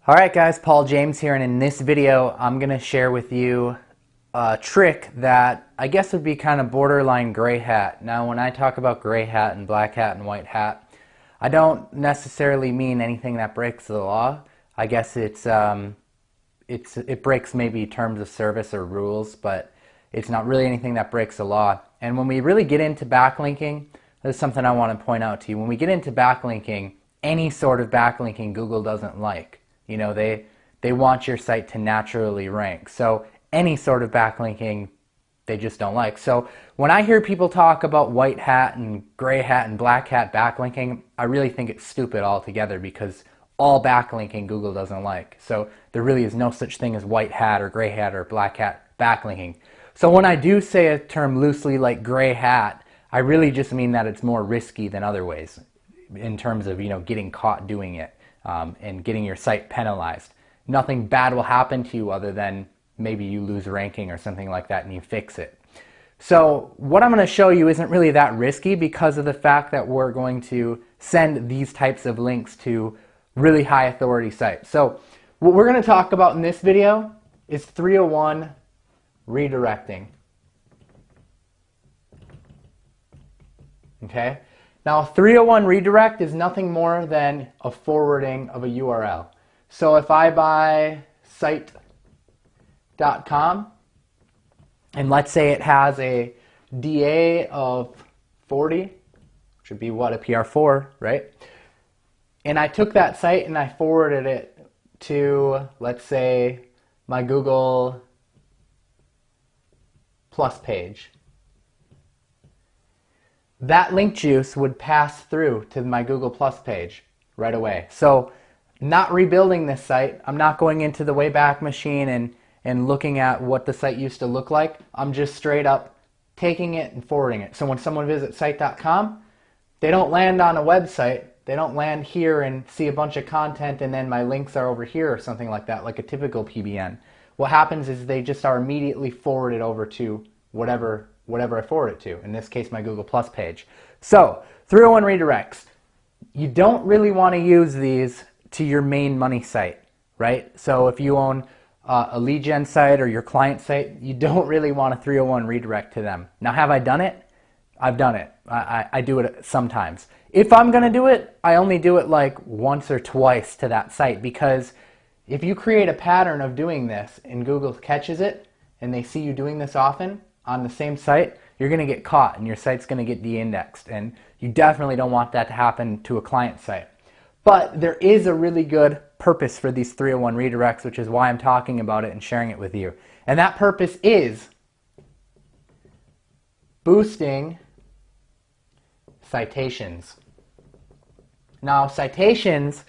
Alright guys, Paul James here, and in this video I'm going to share with you a trick that I guess would be kind of borderline gray hat. Now when I talk about gray hat and black hat and white hat, I don't necessarily mean anything that breaks the law. I guess it breaks maybe terms of service or rules, but it's not really anything that breaks the law. And when we really get into backlinking, there's something I want to point out to you. When we get into backlinking, any sort of backlinking Google doesn't like. You know, they want your site to naturally rank. So any sort of backlinking they just don't like. So when I hear people talk about white hat and gray hat and black hat backlinking, I really think it's stupid altogether, because all backlinking Google doesn't like. So there really is no such thing as white hat or gray hat or black hat backlinking. So when I do say a term loosely like gray hat, I really just mean that it's more risky than other ways in terms of, you know, getting caught doing it. And getting your site penalized. Nothing bad will happen to you other than maybe you lose ranking or something like that and you fix it. So what I'm going to show you isn't really that risky, because of the fact that we're going to send these types of links to really high authority sites. So what we're going to talk about in this video is 301 redirecting. Okay? Now, 301 redirect is nothing more than a forwarding of a URL. So if I buy site.com, and let's say it has a DA of 40, which would be what, a PR4, right? And I took that site and I forwarded it to, let's say, my Google Plus page. That link juice would pass through to my Google Plus page right away. So not rebuilding this site, I'm not going into the Wayback Machine and looking at what the site used to look like. I'm just straight up taking it and forwarding it. So when someone visits site.com, they don't land on a website. They don't land here and see a bunch of content and then my links are over here or something like that, like a typical PBN. What happens is they just are immediately forwarded over to whatever I forward it to, in this case my Google Plus page. So 301 redirects, you don't really want to use these to your main money site, right? So if you own a lead gen site or your client site, you don't really want a 301 redirect to them. Now, have I done it? I've done it. I do it sometimes. If I'm going to do it, I only do it like once or twice to that site, because if you create a pattern of doing this and Google catches it and they see you doing this often on the same site, you're going to get caught and your site's going to get de-indexed, and you definitely don't want that to happen to a client site. But there is a really good purpose for these 301 redirects, which is why I'm talking about it and sharing it with you. And that purpose is boosting citations. Now, citations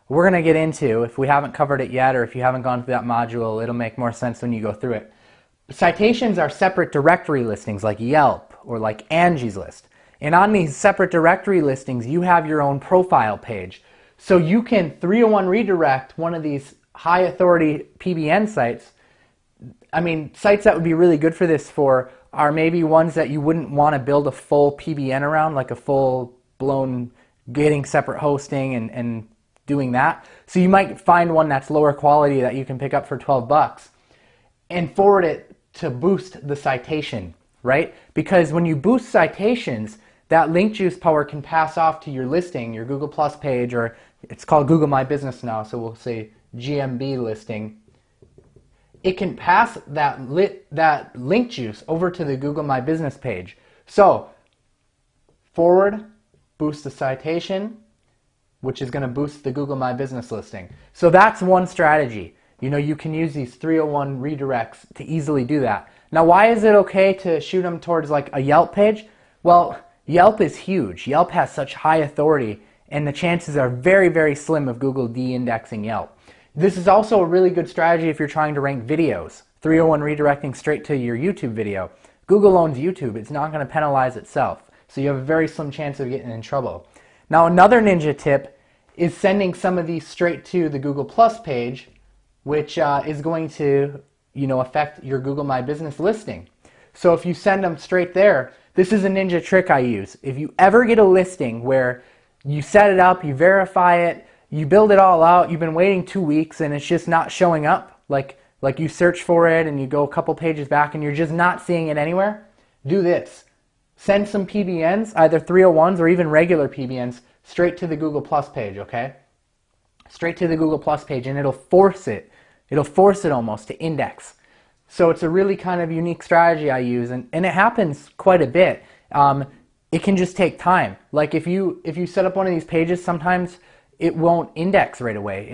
we're going to get into. If we haven't covered it yet, or if you haven't gone through that module, it'll make more sense when you go through it. Citations are separate directory listings like Yelp or like Angie's List. And on these separate directory listings, you have your own profile page. So you can 301 redirect one of these high authority PBN sites. I mean, sites that would be really good for this for are maybe ones that you wouldn't want to build a full PBN around, like a full blown getting separate hosting and doing that. So you might find one that's lower quality that you can pick up for 12 bucks and forward it to boost the citation, right? Because when you boost citations, that link juice power can pass off to your listing, your Google Plus page, or it's called Google My Business now, so we'll say GMB listing. It can pass that link juice over to the Google My Business page. So forward, boost the citation, which is going to boost the Google My Business listing. So that's one strategy. You know, you can use these 301 redirects to easily do that. Now, why is it okay to shoot them towards like a Yelp page? Well, Yelp is huge. Yelp has such high authority, and the chances are very, very slim of Google de-indexing Yelp. This is also a really good strategy if you're trying to rank videos. 301 redirecting straight to your YouTube video. Google owns YouTube. It's not going to penalize itself. So you have a very slim chance of getting in trouble. Now, another ninja tip is sending some of these straight to the Google Plus page, which is going to, you know, affect your Google My Business listing. So if you send them straight there, this is a ninja trick I use. If you ever get a listing where you set it up, you verify it, you build it all out, you've been waiting 2 weeks and it's just not showing up, like you search for it and you go a couple pages back and you're just not seeing it anywhere, do this. Send some PBNs, either 301s or even regular PBNs, straight to the Google Plus page, okay? Straight to the Google Plus page, and it'll force it almost to index. So it's a really kind of unique strategy I use, and it happens quite a bit. It can just take time. Like if you set up one of these pages, sometimes it won't index right away.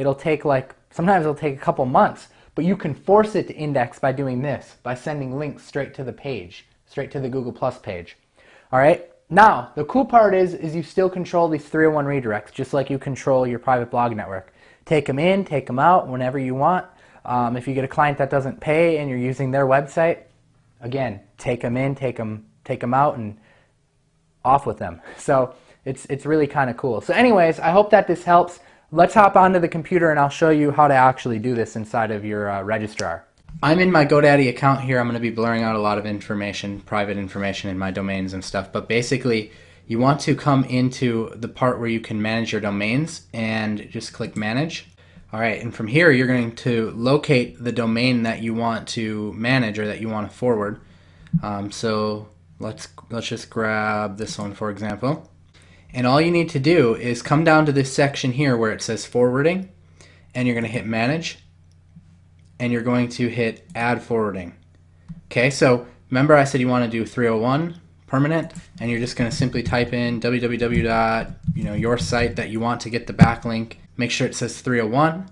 Sometimes it'll take a couple months, but you can force it to index by doing this, by sending links straight to the page, straight to the Google Plus page. All right. Now, the cool part is you still control these 301 redirects, just like you control your private blog network. Take them in, take them out whenever you want. If you get a client that doesn't pay and you're using their website, again, take them in, take them out, and off with them. So it's really kind of cool. So anyways, I hope that this helps. Let's hop onto the computer and I'll show you how to actually do this inside of your registrar. I'm in my GoDaddy account here. I'm going to be blurring out a lot of information, private information in my domains and stuff, but basically you want to come into the part where you can manage your domains and just click manage. Alright, and from here you're going to locate the domain that you want to manage or that you want to forward. So let's just grab this one, for example. And all you need to do is come down to this section here where it says forwarding, and you're going to hit manage, and you're going to hit add forwarding. Okay, so remember I said you want to do 301 permanent, and you're just going to simply type in www. Your site that you want to get the backlink. Make sure it says 301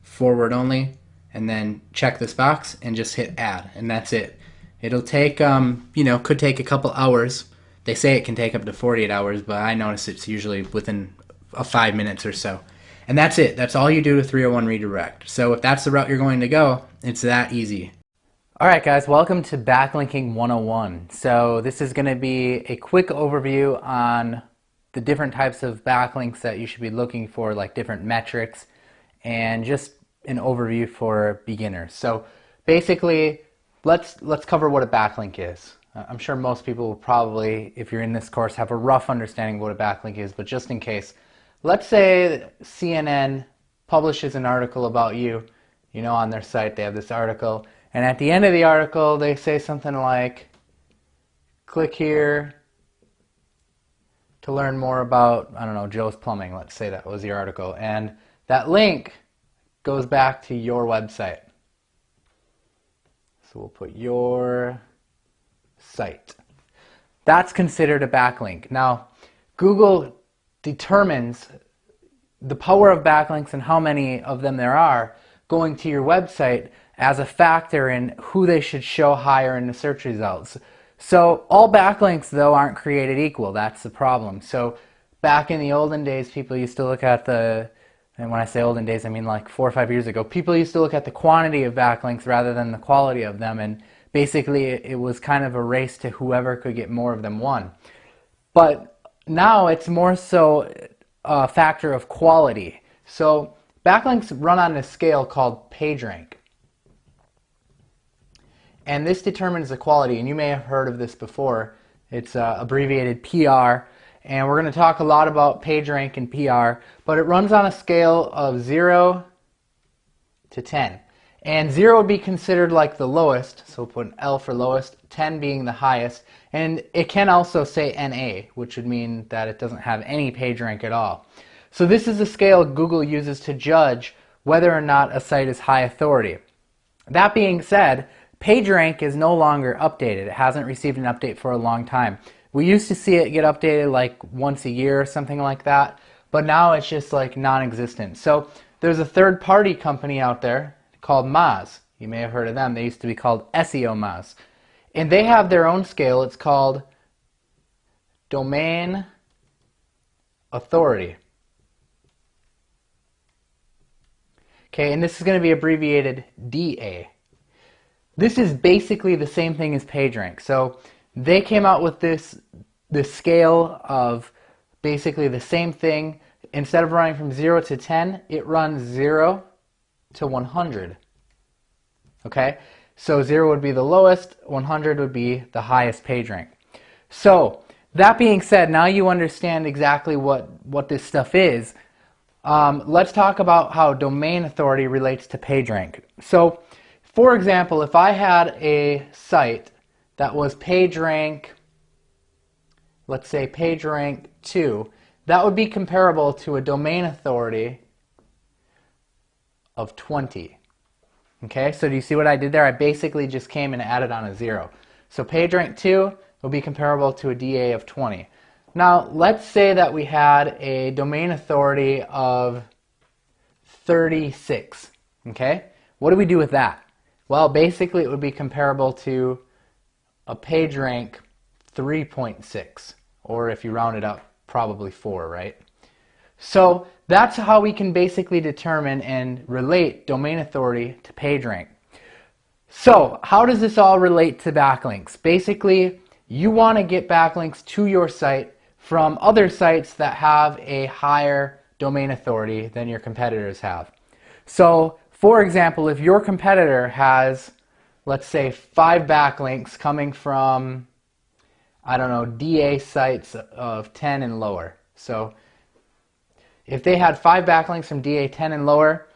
forward only, and then check this box and just hit add, and that's it. It'll take could take a couple hours. They say it can take up to 48 hours, but I notice it's usually within 5 minutes or so. And that's it. That's all you do to 301 redirect. So if that's the route you're going to go, it's that easy. Alright guys, welcome to Backlinking 101. So this is going to be a quick overview on the different types of backlinks that you should be looking for, like different metrics, and just an overview for beginners. So basically, let's cover what a backlink is. I'm sure most people will probably, if you're in this course, have a rough understanding of what a backlink is, but just in case, let's say CNN publishes an article about you, on their site. They have this article, and at the end of the article they say something like, click here to learn more about, I don't know, Joe's Plumbing. Let's say that was your article, and that link goes back to your website. So we'll put your site. That's considered a backlink. Now, Google determines the power of backlinks and how many of them there are going to your website as a factor in who they should show higher in the search results. So all backlinks, though, aren't created equal. That's the problem. So back in the olden days, people used to look at and when I say olden days, I mean like 4 or 5 years ago, people used to look at the quantity of backlinks rather than the quality of them, and basically it was kind of a race to whoever could get more of them won. But now it's more so a factor of quality. So backlinks run on a scale called PageRank. And this determines the quality, and you may have heard of this before. It's abbreviated PR, and we're going to talk a lot about PageRank and PR, but it runs on a scale of 0 to 10. And 0 would be considered like the lowest, so we'll put an L for lowest, 10 being the highest, and it can also say NA, which would mean that it doesn't have any PageRank at all. So this is a scale Google uses to judge whether or not a site is high authority. That being said, PageRank is no longer updated. It hasn't received an update for a long time. We used to see it get updated like once a year or something like that, but now it's just like non-existent. So there's a third-party company out there called Moz. You may have heard of them. They used to be called SEO Moz. And they have their own scale. It's called Domain Authority. Okay, and this is going to be abbreviated DA. This is basically the same thing as PageRank. So they came out with this scale of basically the same thing. Instead of running from 0 to 10, it runs 0 to 100. Okay? So 0 would be the lowest, 100 would be the highest PageRank. So that being said, now you understand exactly what this stuff is. let's talk about how domain authority relates to PageRank. So, for example, if I had a site that was PageRank, let's say PageRank 2, that would be comparable to a domain authority of 20. Okay, so do you see what I did there? I basically just came and added on a 0. So PageRank 2 will be comparable to a DA of 20. Now, let's say that we had a domain authority of 36. Okay, what do we do with that? Well, basically it would be comparable to a PageRank 3.6, or if you round it up, probably 4, right? So that's how we can basically determine and relate domain authority to PageRank. So how does this all relate to backlinks? Basically, you want to get backlinks to your site from other sites that have a higher domain authority than your competitors have. So, for example, if your competitor has, let's say, 5 backlinks coming from, I don't know, DA sites of 10 and lower. So if they had 5 backlinks from DA 10 and lower,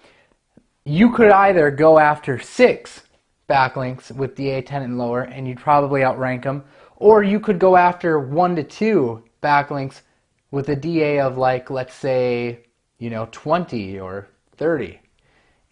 you could either go after 6 backlinks with DA 10 and lower and you'd probably outrank them, or you could go after 1 to 2 backlinks with a DA of, like, let's say, 20 or 30,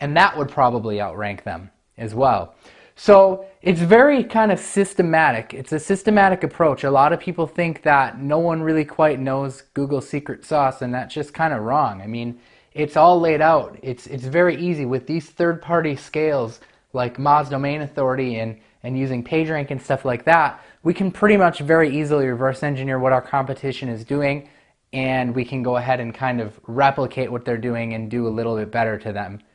and that would probably outrank them as well. So it's very kind of systematic. It's a systematic approach. A lot of people think that no one really quite knows Google's secret sauce, and that's just kind of wrong. I mean, it's all laid out. It's very easy with these third-party scales like Moz Domain Authority and using PageRank and stuff like that. We can pretty much very easily reverse engineer what our competition is doing, and we can go ahead and kind of replicate what they're doing and do a little bit better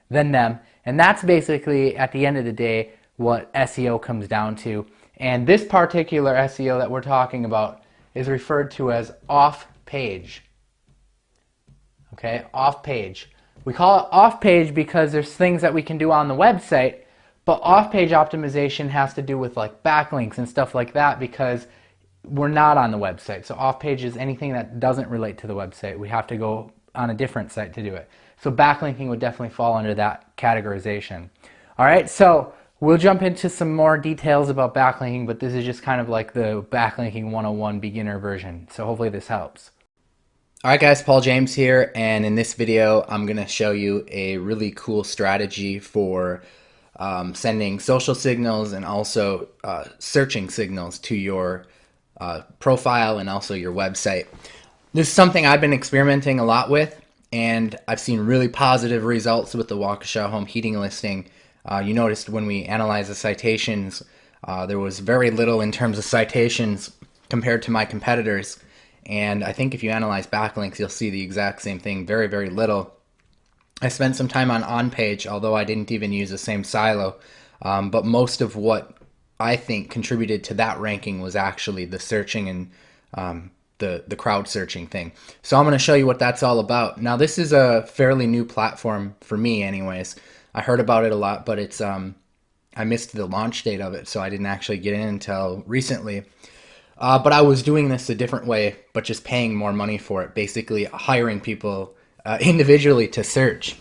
than them. And that's basically, at the end of the day, what SEO comes down to. And this particular SEO that we're talking about is referred to as off-page. Okay, off-page. We call it off-page because there's things that we can do on the website, but off-page optimization has to do with like backlinks and stuff like that because we're not on the website. So off-page is anything that doesn't relate to the website. We have to go on a different site to do it. So backlinking would definitely fall under that categorization. All right, so we'll jump into some more details about backlinking, but this is just kind of like the backlinking 101 beginner version. So hopefully this helps. All right, guys, Paul James here, and in this video, I'm going to show you a really cool strategy for sending social signals and also searching signals to your profile and also your website. This is something I've been experimenting a lot with, and I've seen really positive results with the Waukesha home heating listing. You noticed when we analyzed the citations, there was very little in terms of citations compared to my competitors. And I think if you analyze backlinks, you'll see the exact same thing, very, very little. I spent some time on page, although I didn't even use the same silo. But most of what I think contributed to that ranking was actually the searching and the crowd searching thing. So I'm going to show you what that's all about. Now, this is a fairly new platform for me anyways. I heard about it a lot, but it's I missed the launch date of it, so I didn't actually get in until recently. But I was doing this a different way, but just paying more money for it, basically hiring people individually to search.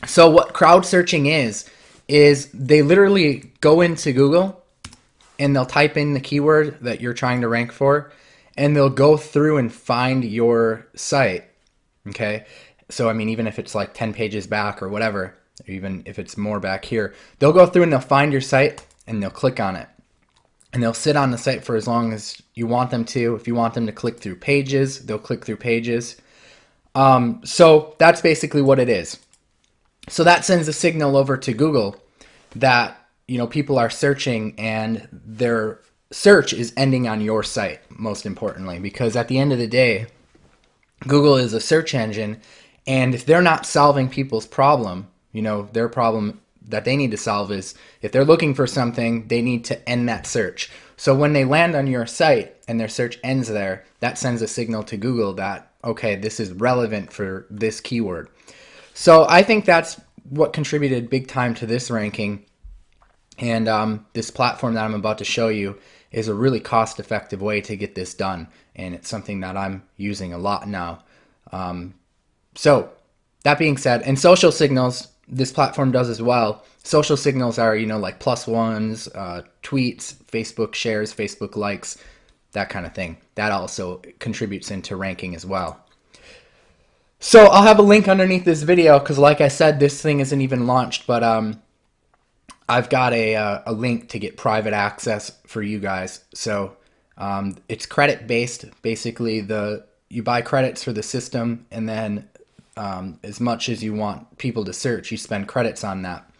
So what crowd searching is they literally go into Google and they'll type in the keyword that you're trying to rank for, and they'll go through and find your site. Okay, so I mean, even if it's like 10 pages back or whatever, or even if it's more back here, they'll go through and they'll find your site and they'll click on it. And they'll sit on the site for as long as you want them to. If you want them to click through pages, they'll click through pages. So that's basically what it is. So that sends a signal over to Google that, people are searching and their search is ending on your site, most importantly, because at the end of the day, Google is a search engine, and if they're not solving people's problem, their problem that they need to solve is if they're looking for something, they need to end that search. So when they land on your site and their search ends there, that sends a signal to Google that, okay, this is relevant for this keyword. So I think that's what contributed big time to this ranking. And this platform that I'm about to show you is a really cost-effective way to get this done. And it's something that I'm using a lot now. So That being said, and social signals, this platform does as well. Social signals are, you know, like +1s, tweets, Facebook shares, Facebook likes, that kind of thing. That also contributes into ranking as well. So I'll have a link underneath this video because, like I said, this thing isn't even launched, but I've got a link to get private access for you guys. So it's credit based. Basically, you buy credits for the system, and then as much as you want people to search, you spend credits on that.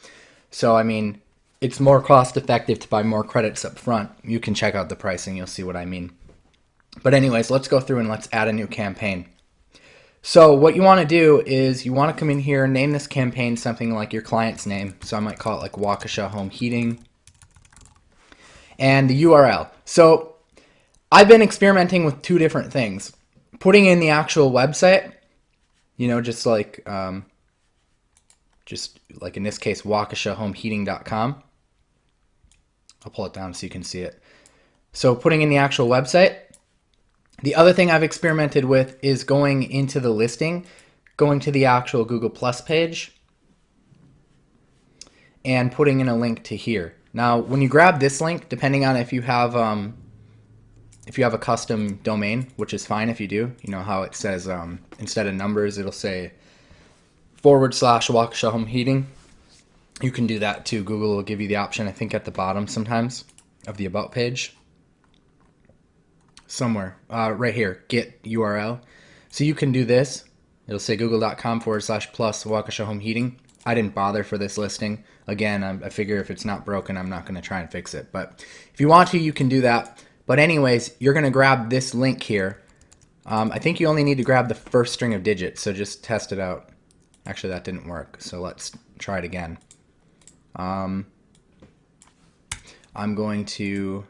So I mean, it's more cost effective to buy more credits up front. You can check out the pricing, you'll see what I mean. But anyways, let's go through and let's add a new campaign. So what you want to do is you want to come in here and name this campaign something like your client's name. So I might call it like Waukesha Home Heating. And the URL. So I've been experimenting with two different things. Putting in the actual website, you know, just like in this case, WaukeshaHomeHeating.com. I'll pull it down so you can see it. So putting in the actual website. The other thing I've experimented with is going into the listing, going to the actual Google Plus page, and putting in a link to here. Now, when you grab this link, depending on if you have a custom domain, which is fine if you do, you know how it says instead of numbers, it'll say / Waukesha Home Heating. You can do that too. Google will give you the option, I think, at the bottom sometimes of the About page. Somewhere right here, get URL. So you can do this. It'll say google.com / plus Waukesha Home Heating. I didn't bother for this listing. Again, I figure if it's not broken, I'm not going to try and fix it. But if you want to, you can do that. But anyways, you're going to grab this link here. I think you only need to grab the first string of digits, so just test it out. Actually, that didn't work, so let's try it again. I'm going to...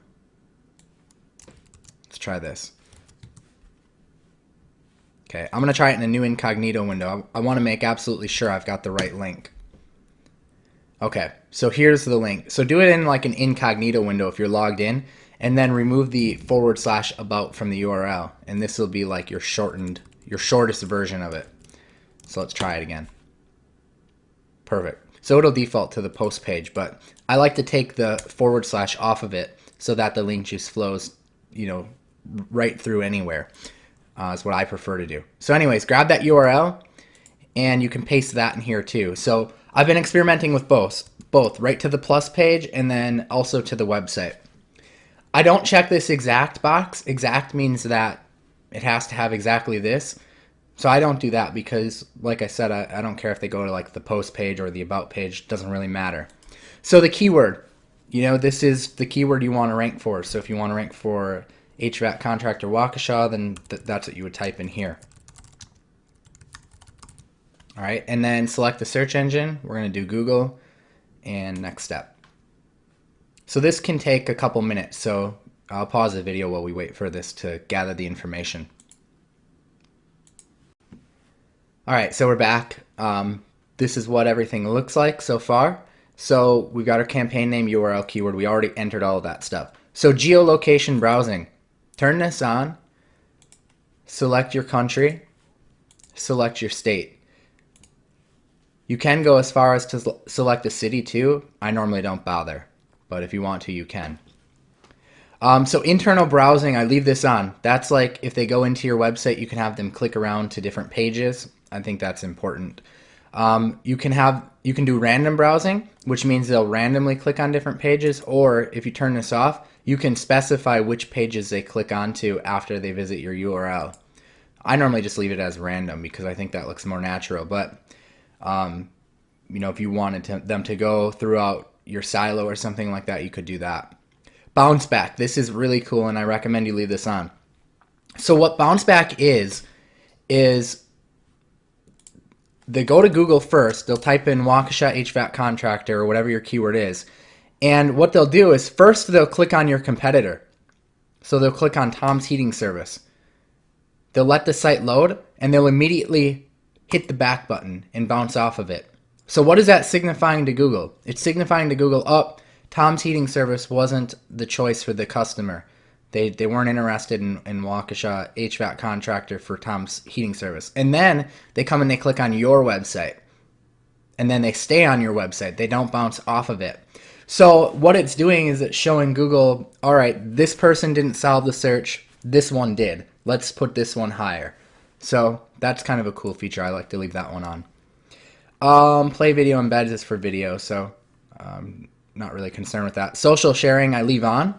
Let's try this. Okay, I'm going to try it in a new incognito window. I want to make absolutely sure I've got the right link. Okay, so here's the link. So do it in like an incognito window if you're logged in, and then remove the / about from the URL, and this will be like your shortest version of it. So let's try it again. Perfect. So it'll default to the post page, but I like to take the / off of it so that the link just flows, you know, right through anywhere. Is what I prefer to do. So anyways, grab that URL and you can paste that in here too. So I've been experimenting with both right to the plus page and then also to the website. I don't check this exact box. Exact means that it has to have exactly this. So I don't do that because, like I said, I don't care if they go to like the post page or the about page. It doesn't really matter. So the keyword, you know, this is the keyword you want to rank for. So if you want to rank for HVAC contractor Waukesha, then that's what you would type in here. All right, and then select the search engine. We're going to do Google, and next step. So this can take a couple minutes, so I'll pause the video while we wait for this to gather the information. All right, so we're back. This is what everything looks like so far. So we've got our campaign name, URL, keyword. We already entered all of that stuff. So geolocation browsing. Turn this on. Select your country. Select your state. You can go as far as to select a city too. I normally don't bother, but if you want to, you can. So internal browsing, I leave this on. That's like if they go into your website, you can have them click around to different pages. I think that's important. You can do random browsing, which means they'll randomly click on different pages, or if you turn this off, you can specify which pages they click onto after they visit your URL. I normally just leave it as random because I think that looks more natural, but you know, if you wanted them to go throughout your silo or something like that, you could do that. Bounce back. This is really cool, and I recommend you leave this on. So what bounce back is they go to Google first. They'll type in Waukesha HVAC contractor or whatever your keyword is. And what they'll do is first they'll click on your competitor. So they'll click on Tom's Heating Service. They'll let the site load and they'll immediately hit the back button and bounce off of it. So what is that signifying to Google? It's signifying to Google, oh, Tom's Heating Service wasn't the choice for the customer. They weren't interested in Waukesha HVAC contractor for Tom's heating service. And then they come and they click on your website. And then they stay on your website. They don't bounce off of it. So what it's doing is it's showing Google, all right, this person didn't solve the search. This one did. Let's put this one higher. So that's kind of a cool feature. I like to leave that one on. Play video embeds is for video, so not really concerned with that. Social sharing I leave on.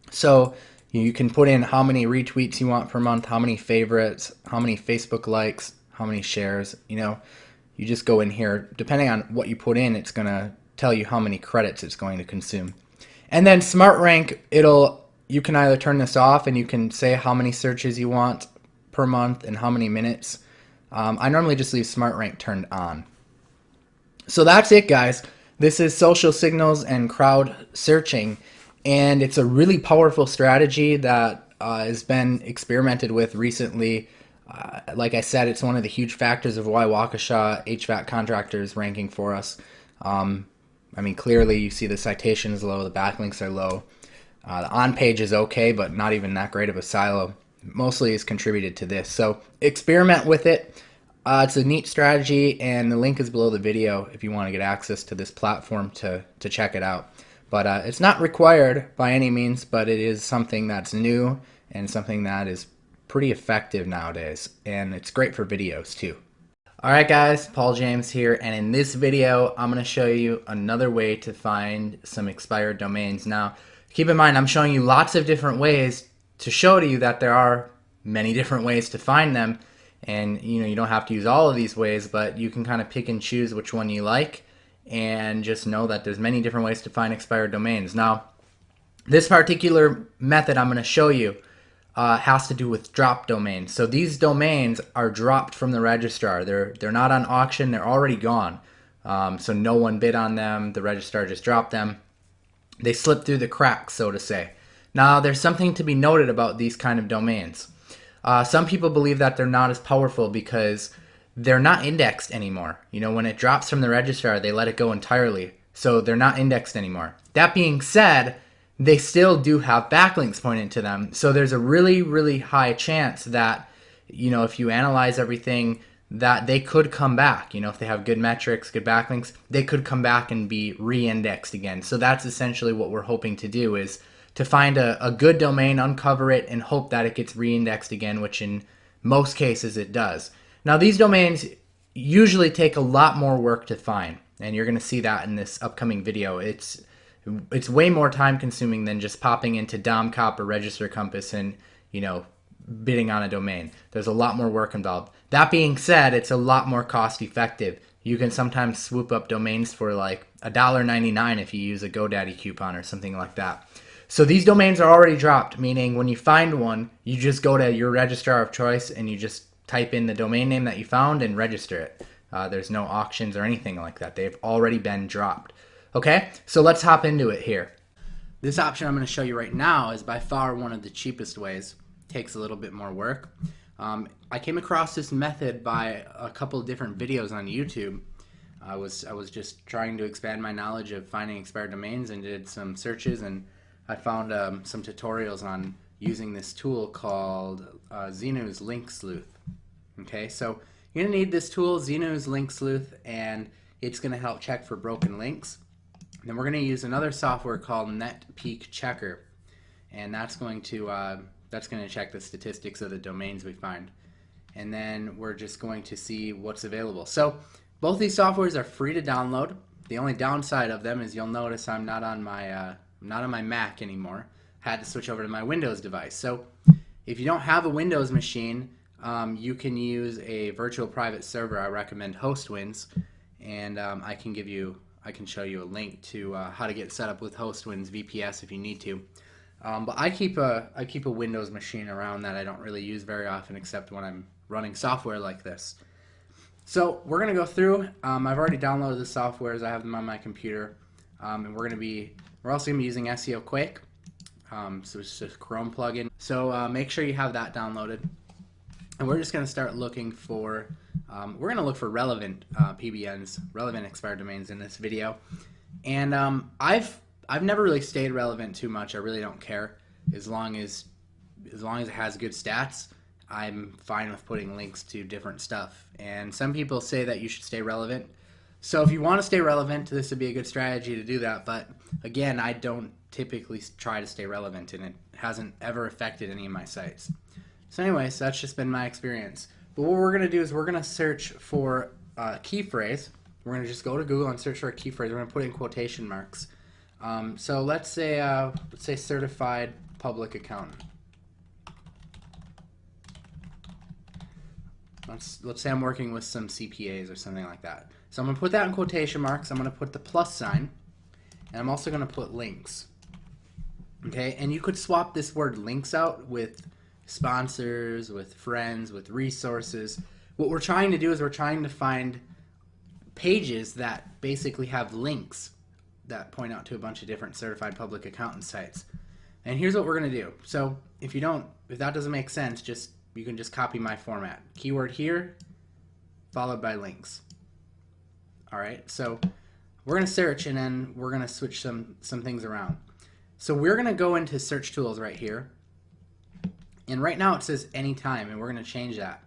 So you can put in how many retweets you want per month, how many favorites, how many Facebook likes, how many shares. You know, you just go in here. Depending on what you put in, it's going to tell you how many credits it's going to consume. And then Smart Rank, you can either turn this off and you can say how many searches you want per month and how many minutes. I normally just leave Smart Rank turned on. So that's it, guys. This is social signals and crowd searching. And it's a really powerful strategy that has been experimented with recently. Like I said, it's one of the huge factors of why Waukesha HVAC contractor is ranking for us. I mean, clearly you see the citation is low, the backlinks are low. The on-page is okay, but not even that great of a silo. Mostly is contributed to this. So experiment with it. It's a neat strategy, and the link is below the video if you want to get access to this platform to check it out. But it's not required by any means, but it is something that's new and something that is pretty effective nowadays. And it's great for videos too. Alright guys, Paul James here, and in this video I'm going to show you another way to find some expired domains. Now, keep in mind I'm showing you lots of different ways to show to you that there are many different ways to find them. And you don't have to use all of these ways, but you can kind of pick and choose which one you like. And just know that there's many different ways to find expired domains. Now, this particular method I'm going to show you has to do with drop domains. So these domains are dropped from the registrar. They're not on auction. They're already gone. So no one bid on them. The registrar just dropped them. They slip through the cracks, so to say. Now, there's something to be noted about these kind of domains. Some people believe that they're not as powerful because they're not indexed anymore. When it drops from the registrar, they let it go entirely. So they're not indexed anymore. That being said, they still do have backlinks pointed to them. So there's a really, really high chance that, if you analyze everything, that they could come back. If they have good metrics, good backlinks, they could come back and be re-indexed again. So that's essentially what we're hoping to do, is to find a good domain, uncover it, and hope that it gets re-indexed again, which in most cases it does. Now, these domains usually take a lot more work to find, and you're going to see that in this upcoming video. It's way more time consuming than just popping into DomCop or Register Compass and, bidding on a domain. There's a lot more work involved. That being said, it's a lot more cost effective. You can sometimes swoop up domains for like $1.99 if you use a GoDaddy coupon or something like that. So these domains are already dropped, meaning when you find one, you just go to your registrar of choice and you just type in the domain name that you found and register it. There's no auctions or anything like that. They've already been dropped. Okay, so let's hop into it here. This option I'm going to show you right now is by far one of the cheapest ways. It takes a little bit more work. I came across this method by a couple of different videos on YouTube. I was just trying to expand my knowledge of finding expired domains and did some searches, and I found some tutorials on using this tool called Qzx900 Link Sleuth. Okay, so you're going to need this tool, Qzx900 Link Sleuth, and it's going to help check for broken links. Then we're going to use another software called NetPeak Checker, and that's going to check the statistics of the domains we find. And then we're just going to see what's available. So both these softwares are free to download. The only downside of them is you'll notice I'm not on my Mac anymore. I had to switch over to my Windows device. So if you don't have a Windows machine, you can use a virtual private server. I recommend HostWinds, and I can show you a link to how to get set up with HostWinds VPS if you need to. But I keep a Windows machine around that I don't really use very often, except when I'm running software like this. So we're going to go through. I've already downloaded the softwares. I have them on my computer, and we're also going to be using SEO Quake. So it's just a Chrome plugin. So make sure you have that downloaded. And we're just going to start looking for, we're going to look for relevant PBNs, relevant expired domains in this video. And I've never really stayed relevant too much. I really don't care. as long as it has good stats, I'm fine with putting links to different stuff. And some people say that you should stay relevant. So if you want to stay relevant, this would be a good strategy to do that. But again, I don't typically try to stay relevant, and it hasn't ever affected any of my sites. So anyways, that's just been my experience. But what we're going to do is we're going to search for a key phrase. We're going to just go to Google and search for a key phrase. We're going to put in quotation marks. So let's say certified public accountant. Let's say I'm working with some CPAs or something like that. So I'm going to put that in quotation marks. I'm going to put the plus sign, and I'm also going to put links. Okay, and you could swap this word links out with sponsors, with friends, with resources. What we're trying to do is we're trying to find pages that basically have links that point out to a bunch of different certified public accountant sites. And here's what we're going to do. So if that doesn't make sense, you can just copy my format. Keyword here, followed by links. All right, so we're going to search, and then we're going to switch some things around. So we're going to go into search tools right here. And right now it says anytime, and we're going to change that.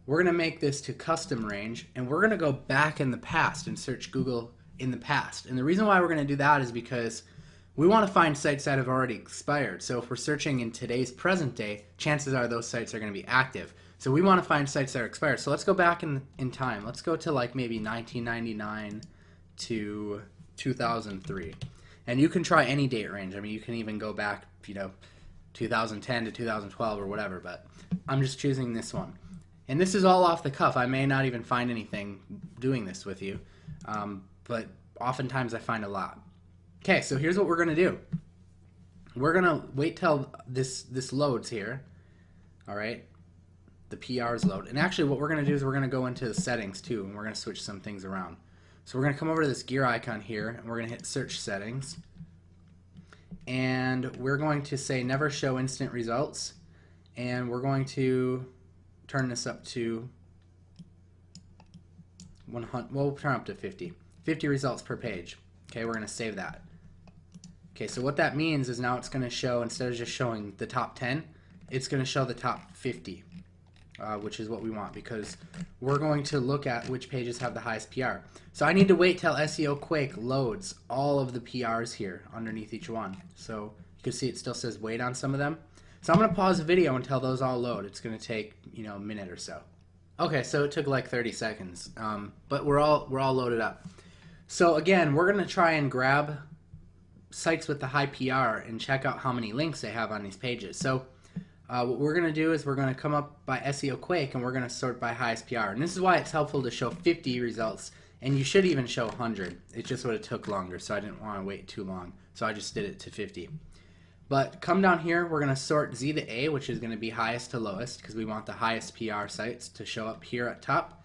We're going to make this to custom range, and we're going to go back in the past and search Google in the past. And the reason why we're going to do that is because we want to find sites that have already expired. So if we're searching in today's present day, chances are those sites are going to be active. So we want to find sites that are expired. So let's go back in time. Let's go to like maybe 1999 to 2003. And you can try any date range. I mean, you can even go back, 2010 to 2012 or whatever, but I'm just choosing this one. And this is all off the cuff. I may not even find anything doing this with you, but oftentimes I find a lot. Okay, so here's what we're going to do. We're going to wait till this loads here, all right? The PRs load. And actually what we're going to do is we're going to go into the settings too, and we're going to switch some things around. So we're going to come over to this gear icon here, and we're going to hit search settings. And we're going to say never show instant results. And we're going to turn this up to 100, we'll turn up to 50. 50 results per page. Okay, we're going to save that. Okay, so what that means is now it's going to show, instead of just showing the top 10, it's going to show the top 50, which is what we want, because we're going to look at which pages have the highest PR. So I need to wait till SEO Quake loads all of the PRs here underneath each one. So you can see it still says wait on some of them. So I'm going to pause the video until those all load. It's going to take, a minute or so. Okay, so it took like 30 seconds, but we're all loaded up. So again, we're going to try and grab sites with the high PR and check out how many links they have on these pages. So what we're going to do is we're going to come up by SEO Quake, and we're going to sort by highest PR. And this is why it's helpful to show 50 results, and you should even show 100. It just would have took longer, so I didn't want to wait too long. So I just did it to 50. But come down here, we're going to sort Z to A, which is going to be highest to lowest, because we want the highest PR sites to show up here at top.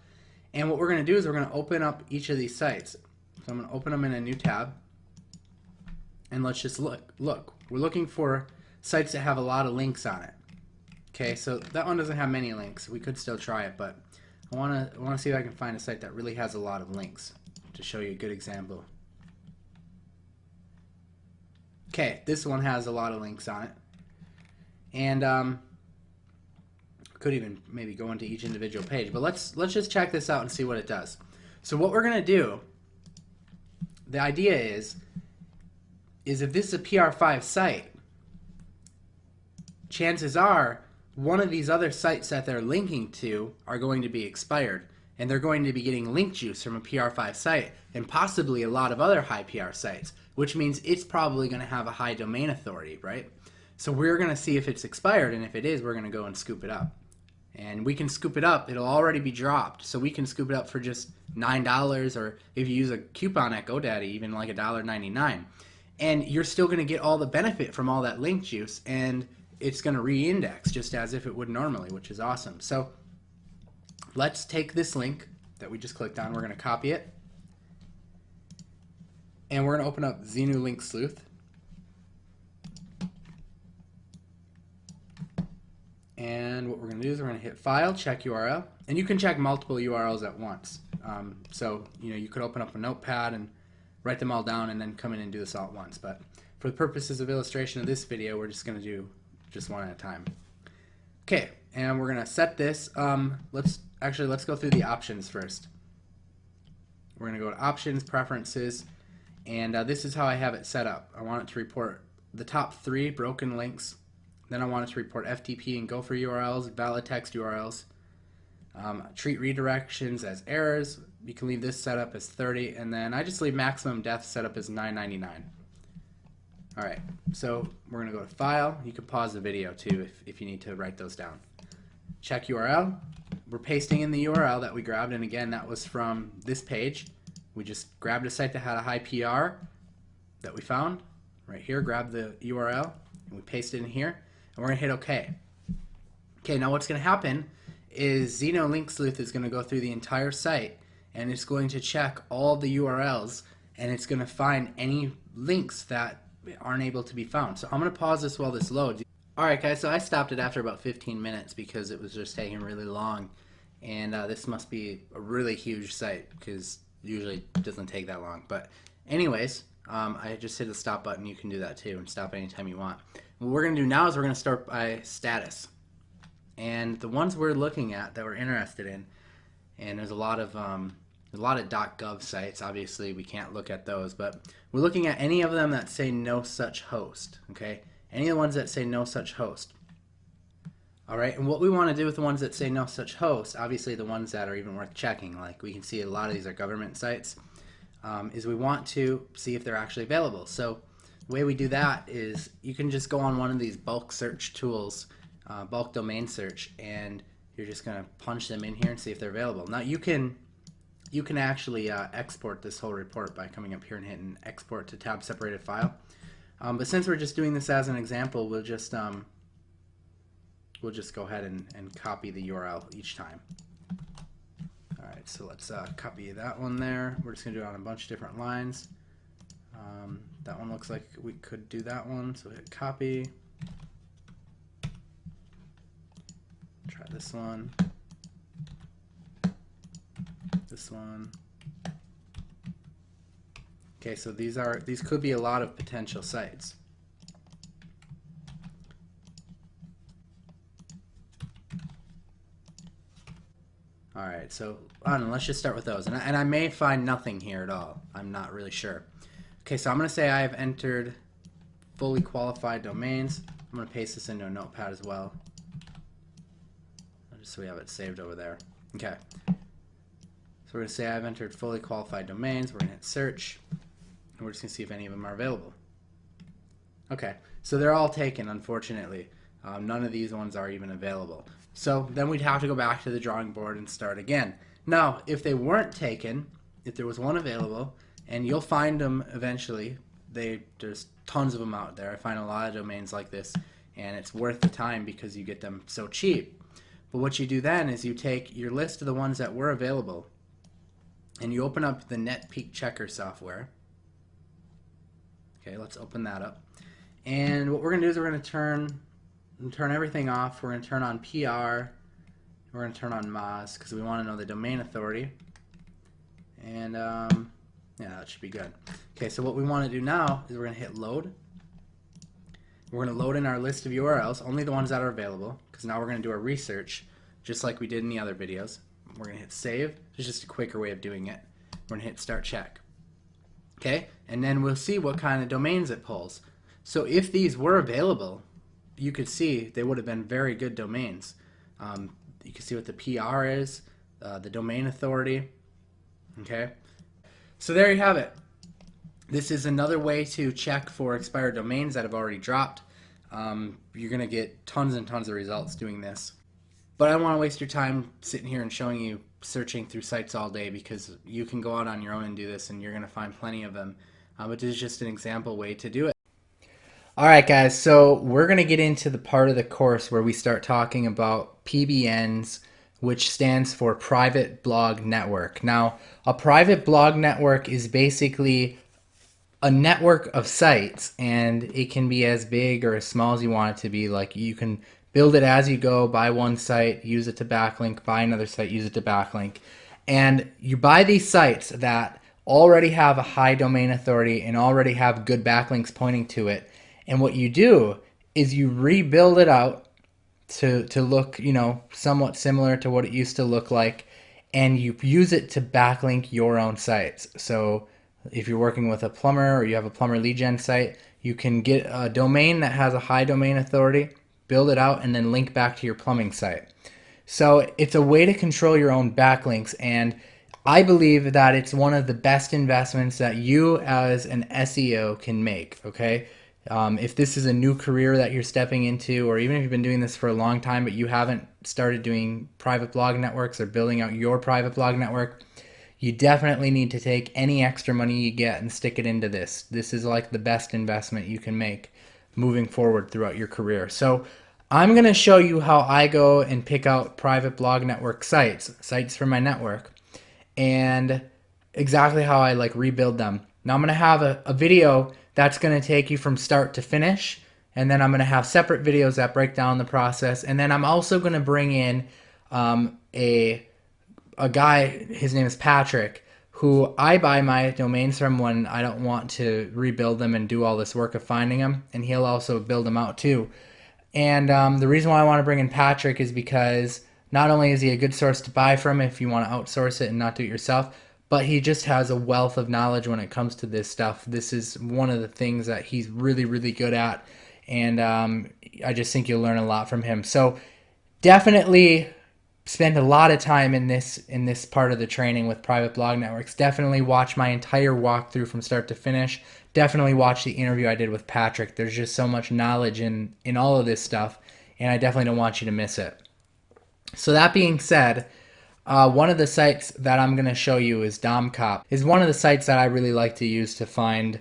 And what we're going to do is we're going to open up each of these sites. So I'm going to open them in a new tab. And let's just look. We're looking for sites that have a lot of links on it. Okay, so that one doesn't have many links. We could still try it, but I want to see if I can find a site that really has a lot of links to show you a good example. Okay, this one has a lot of links on it. And could even maybe go into each individual page, but let's just check this out and see what it does. So what we're going to do, the idea is if this is a PR5 site, chances are one of these other sites that they're linking to are going to be expired, and they're going to be getting link juice from a PR5 site and possibly a lot of other high PR sites, which means it's probably going to have a high domain authority, right? So we're going to see if it's expired, and if it is, we're going to go and scoop it up. And we can scoop it up. It'll already be dropped, so we can scoop it up for just $9, or if you use a coupon at GoDaddy, even like $1.99. And you're still going to get all the benefit from all that link juice, and it's going to re-index just as if it would normally, which is awesome. So let's take this link that we just clicked on. We're going to copy it, and we're going to open up Xenu Link Sleuth. And what we're going to do is we're going to hit File, Check URL, and you can check multiple URLs at once. So you could open up a notepad and write them all down and then come in and do this all at once. But for the purposes of illustration of this video, we're just going to do just one at a time. Okay, and we're going to set this. Let's go through the options first. We're going to go to Options, Preferences, and this is how I have it set up. I want it to report the top 3 broken links. Then I want it to report FTP and Gopher URLs, valid text URLs. Treat redirections as errors. You can leave this set up as 30, and then I just leave maximum depth set up as 999. Alright, so we're going to go to File. You can pause the video too if you need to write those down. Check URL. We're pasting in the URL that we grabbed, and again, that was from this page. We just grabbed a site that had a high PR that we found right here, grab the URL, and we paste it in here, and we're going to hit OK. Okay, now what's going to happen is Xeno Link Sleuth is going to go through the entire site, and it's going to check all the URLs, and it's going to find any links that aren't able to be found. So I'm going to pause this while this loads. Alright guys, so I stopped it after about 15 minutes because it was just taking really long, and this must be a really huge site because usually it doesn't take that long. But anyways, I just hit the stop button. You can do that too and stop anytime you want. What we're going to do now is we're going to start by status. And the ones we're looking at that we're interested in, and there's a lot of .gov sites. Obviously we can't look at those, but we're looking at any of them that say no such host. Okay, any of the ones that say no such host. Alright, and what we want to do with the ones that say no such host, obviously the ones that are even worth checking, like we can see a lot of these are government sites, is we want to see if they're actually available. So the way we do that is you can just go on one of these bulk search tools, bulk domain search, and you're just going to punch them in here and see if they're available. Now you can actually export this whole report by coming up here and hitting export to tab separated file. But since we're just doing this as an example, we'll just go ahead and copy the URL each time. Alright, so let's copy that one there. We're just going to do it on a bunch of different lines. That one looks like we could do that one, so hit copy. Try this one. This one. Okay, so these could be a lot of potential sites. Alright, so I don't know, let's just start with those. And I may find nothing here at all. I'm not really sure. Okay, so I'm going to say I have entered fully qualified domains. I'm going to paste this into a notepad as well, just so we have it saved over there. Okay. So we're going to say I've entered fully qualified domains. We're going to hit search, and we're just going to see if any of them are available. Okay, so they're all taken, unfortunately. None of these ones are even available. So then we'd have to go back to the drawing board and start again. Now, if they weren't taken, if there was one available, and you'll find them eventually, there's tons of them out there. I find a lot of domains like this, and it's worth the time because you get them so cheap. But what you do then is you take your list of the ones that were available, and you open up the NetPeek Checker software. Okay, let's open that up. And what we're going to do is we're going to turn everything off. We're going to turn on PR. We're going to turn on MOZ because we want to know the domain authority. And yeah, that should be good. Okay, so what we want to do now is we're going to hit load. We're going to load in our list of URLs, only the ones that are available, because now we're going to do our research just like we did in the other videos. We're going to hit save. It's just a quicker way of doing it. We're going to hit start check. Okay, and then we'll see what kind of domains it pulls. So if these were available, you could see they would have been very good domains. You can see what the PR is, the domain authority. Okay, so there you have it. This is another way to check for expired domains that have already dropped. You're going to get tons and tons of results doing this. But I don't want to waste your time sitting here and showing you searching through sites all day, because you can go out on your own and do this and you're going to find plenty of them. But this is just an example way to do it. Alright guys, so we're going to get into the part of the course where we start talking about PBNs, which stands for Private Blog Network. Now, a private blog network is basically a network of sites, and it can be as big or as small as you want it to be. Like, you can build it as you go, buy one site, use it to backlink, buy another site, use it to backlink. And you buy these sites that already have a high domain authority and already have good backlinks pointing to it. And what you do is you rebuild it out to look, somewhat similar to what it used to look like, and you use it to backlink your own sites. So if you're working with a plumber or you have a plumber lead gen site, you can get a domain that has a high domain authority, build it out, and then link back to your plumbing site. So it's a way to control your own backlinks, and I believe that it's one of the best investments that you as an SEO can make, okay? If this is a new career that you're stepping into, or even if you've been doing this for a long time but you haven't started doing private blog networks or building out your private blog network, you definitely need to take any extra money you get and stick it into this. This is like the best investment you can make moving forward throughout your career. So I'm going to show you how I go and pick out private blog network sites for my network, and exactly how I rebuild them. Now I'm going to have a video that's going to take you from start to finish, and then I'm going to have separate videos that break down the process, and then I'm also going to bring in a guy, his name is Patrick, who I buy my domains from when I don't want to rebuild them and do all this work of finding them, and he'll also build them out too. And the reason why I want to bring in Patrick is because not only is he a good source to buy from if you want to outsource it and not do it yourself, but he just has a wealth of knowledge when it comes to this stuff. This is one of the things that he's really, really good at, and I just think you'll learn a lot from him. So definitely spend a lot of time in this part of the training with private blog networks. Definitely watch my entire walkthrough from start to finish. Definitely watch the interview I did with Patrick. There's just so much knowledge in all of this stuff, and I definitely don't want you to miss it. So that being said, one of the sites that I'm going to show you is DomCop. Is one of the sites that I really like to use to find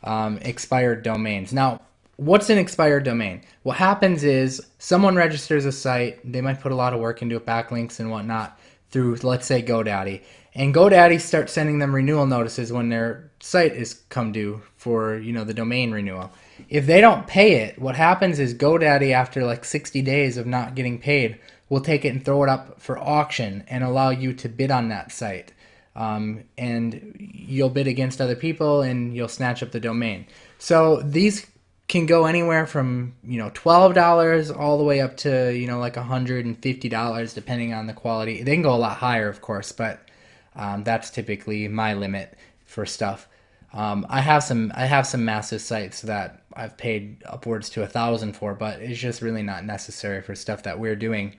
expired domains. Now, what's an expired domain? What happens is someone registers a site. They might put a lot of work into it, backlinks and whatnot, through, let's say, GoDaddy. And GoDaddy starts sending them renewal notices when their site is come due for, the domain renewal. If they don't pay it, what happens is GoDaddy, after 60 days of not getting paid, will take it and throw it up for auction and allow you to bid on that site. And you'll bid against other people and you'll snatch up the domain. So these can go anywhere from $12 all the way up to $150 depending on the quality. They can go a lot higher, of course, but that's typically my limit for stuff. I have some massive sites that I've paid upwards to $1,000 for, but it's just really not necessary for stuff that we're doing.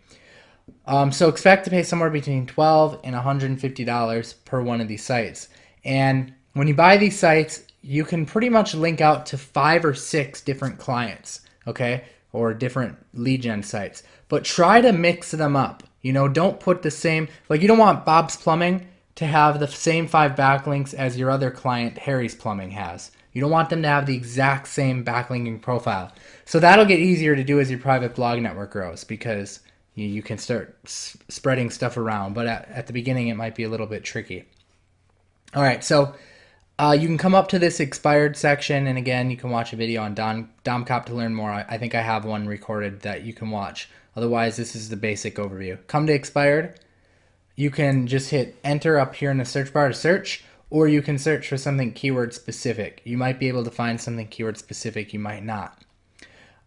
So expect to pay somewhere between $12 and $150 per one of these sites. And when you buy these sites, you can pretty much link out to 5 or 6 different clients, okay, or different lead gen sites. But try to mix them up. Don't put the same, you don't want Bob's Plumbing to have the same 5 backlinks as your other client, Harry's Plumbing, has. You don't want them to have the exact same backlinking profile. So that'll get easier to do as your private blog network grows, because you can start spreading stuff around. But at the beginning, it might be a little bit tricky. All right, so you can come up to this expired section, and again, you can watch a video on DomCop to learn more. I think I have one recorded that you can watch. Otherwise, this is the basic overview. Come to expired. You can just hit enter up here in the search bar to search, or you can search for something keyword specific. You might be able to find something keyword specific, you might not.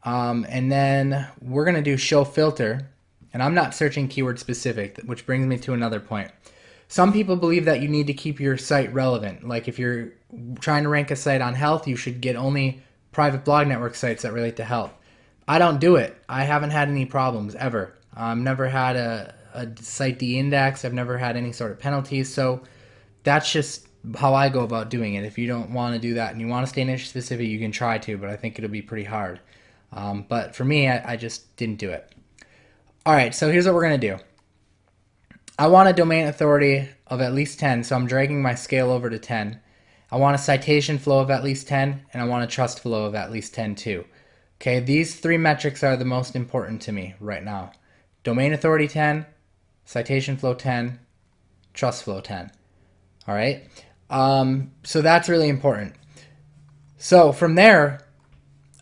And then we're going to do show filter, and I'm not searching keyword specific, which brings me to another point. Some people believe that you need to keep your site relevant. Like if you're trying to rank a site on health, you should get only private blog network sites that relate to health. I don't do it. I haven't had any problems ever. Never had a site de-index. I've never had any sort of penalties. So that's just how I go about doing it. If you don't want to do that and you want to stay niche specific, you can try to, but I think it'll be pretty hard. But for me, I just didn't do it. All right, so here's what we're going to do. I want a domain authority of at least 10, so I'm dragging my scale over to 10. I want a citation flow of at least 10, and I want a trust flow of at least 10 too. Okay, these 3 metrics are the most important to me right now. Domain authority 10, citation flow 10, trust flow 10. All right, so that's really important. So from there,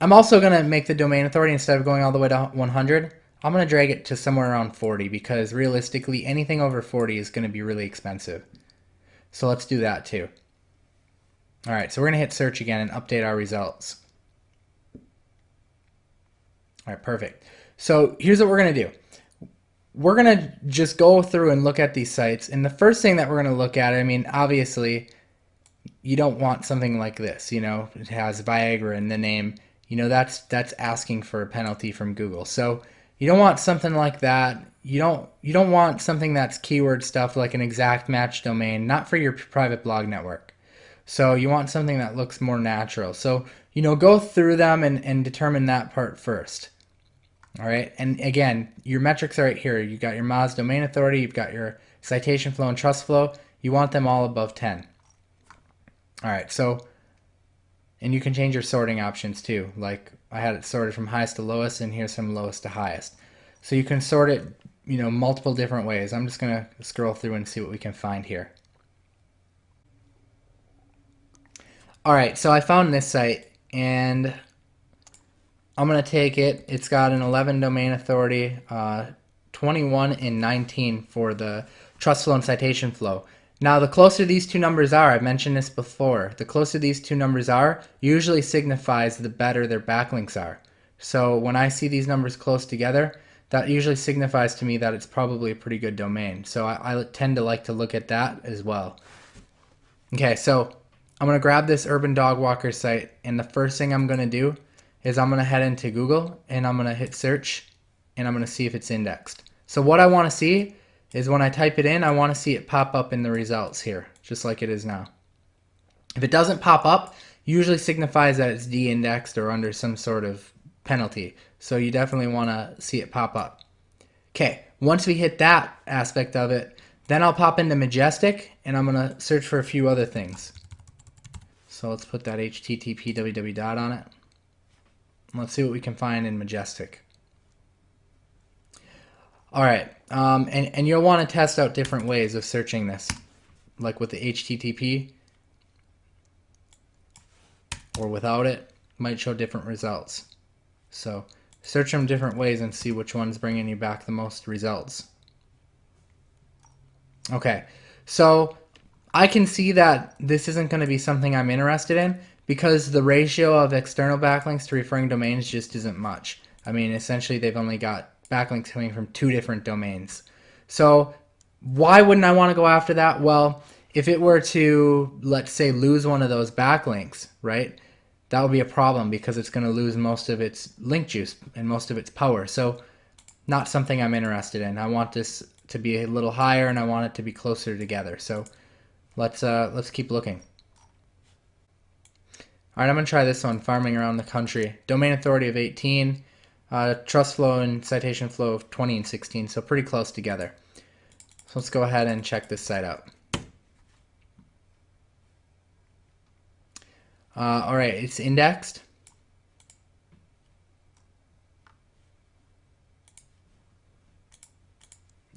I'm also going to make the domain authority, instead of going all the way to 100, I'm going to drag it to somewhere around 40, because realistically anything over 40 is going to be really expensive. So let's do that too. All right, so we're gonna hit search again and update our results. All right, perfect. So here's what we're gonna do. We're gonna just go through and look at these sites, and the first thing that we're gonna look at, I mean, obviously, you don't want something like this. You know, it has Viagra in the name. You know, that's asking for a penalty from Google. So you don't want something like that. You don't want something that's keyword stuff like an exact match domain, not for your private blog network. So you want something that looks more natural. So, you know, go through them and determine that part first. All right, and again, your metrics are right here. You've got your Moz domain authority, you've got your citation flow and trust flow. You want them all above 10. All right, so, and you can change your sorting options too. Like I had it sorted from highest to lowest, and here's from lowest to highest. So you can sort it, you know, multiple different ways. I'm just gonna scroll through and see what we can find here. All right, so I found this site, and I'm going to take it. It's got an 11 domain authority, 21 and 19 for the trust flow and citation flow. Now, the closer these two numbers are, I've mentioned this before, the closer these two numbers are, usually signifies the better their backlinks are. So when I see these numbers close together, that usually signifies to me that it's probably a pretty good domain. So I tend to like to look at that as well. Okay, so I'm going to grab this Urban Dog Walker site, and the first thing I'm going to do is I'm going to head into Google, and I'm going to hit search, and I'm going to see if it's indexed. So what I want to see is when I type it in, I want to see it pop up in the results here, just like it is now. If it doesn't pop up, usually signifies that it's de-indexed or under some sort of penalty. So you definitely want to see it pop up. Okay, once we hit that aspect of it, then I'll pop into Majestic, and I'm going to search for a few other things. So let's put that HTTP www dot on it. Let's see what we can find in Majestic. All right, and you'll want to test out different ways of searching this, like with the HTTP or without it, might show different results. So search them different ways and see which one's bringing you back the most results. Okay, so I can see that this isn't going to be something I'm interested in because the ratio of external backlinks to referring domains just isn't much. I mean, essentially they've only got backlinks coming from 2 different domains. So why wouldn't I want to go after that? Well, if it were to, let's say, lose one of those backlinks, right, that would be a problem because it's going to lose most of its link juice and most of its power. So not something I'm interested in. I want this to be a little higher, and I want it to be closer together. So let's keep looking. All right, I'm going to try this one, farming around the country. Domain authority of 18, trust flow and citation flow of 20 and 16, so pretty close together. So let's go ahead and check this site out. All right, it's indexed.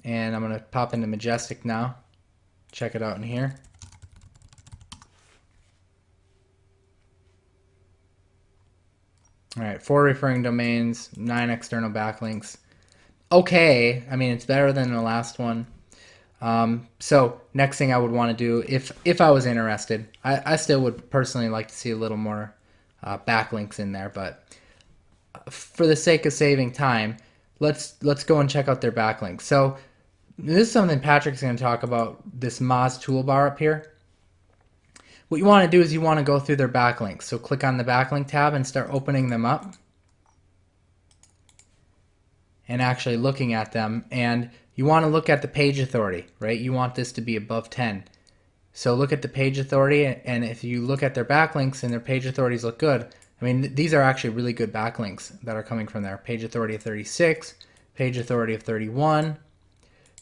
And I'm going to pop into Majestic now. Check it out in here. All right, 4 referring domains, 9 external backlinks. Okay, I mean, it's better than the last one. So next thing I would want to do, if I was interested, I still would personally like to see a little more backlinks in there, but for the sake of saving time, let's go and check out their backlinks. So this is something Patrick's going to talk about, this Moz toolbar up here. What you want to do is you want to go through their backlinks. So click on the backlink tab and start opening them up and actually looking at them. And you want to look at the page authority, right? You want this to be above 10. So look at the page authority, and if you look at their backlinks and their page authorities look good, I mean, these are actually really good backlinks that are coming from there. Page authority of 36, page authority of 31.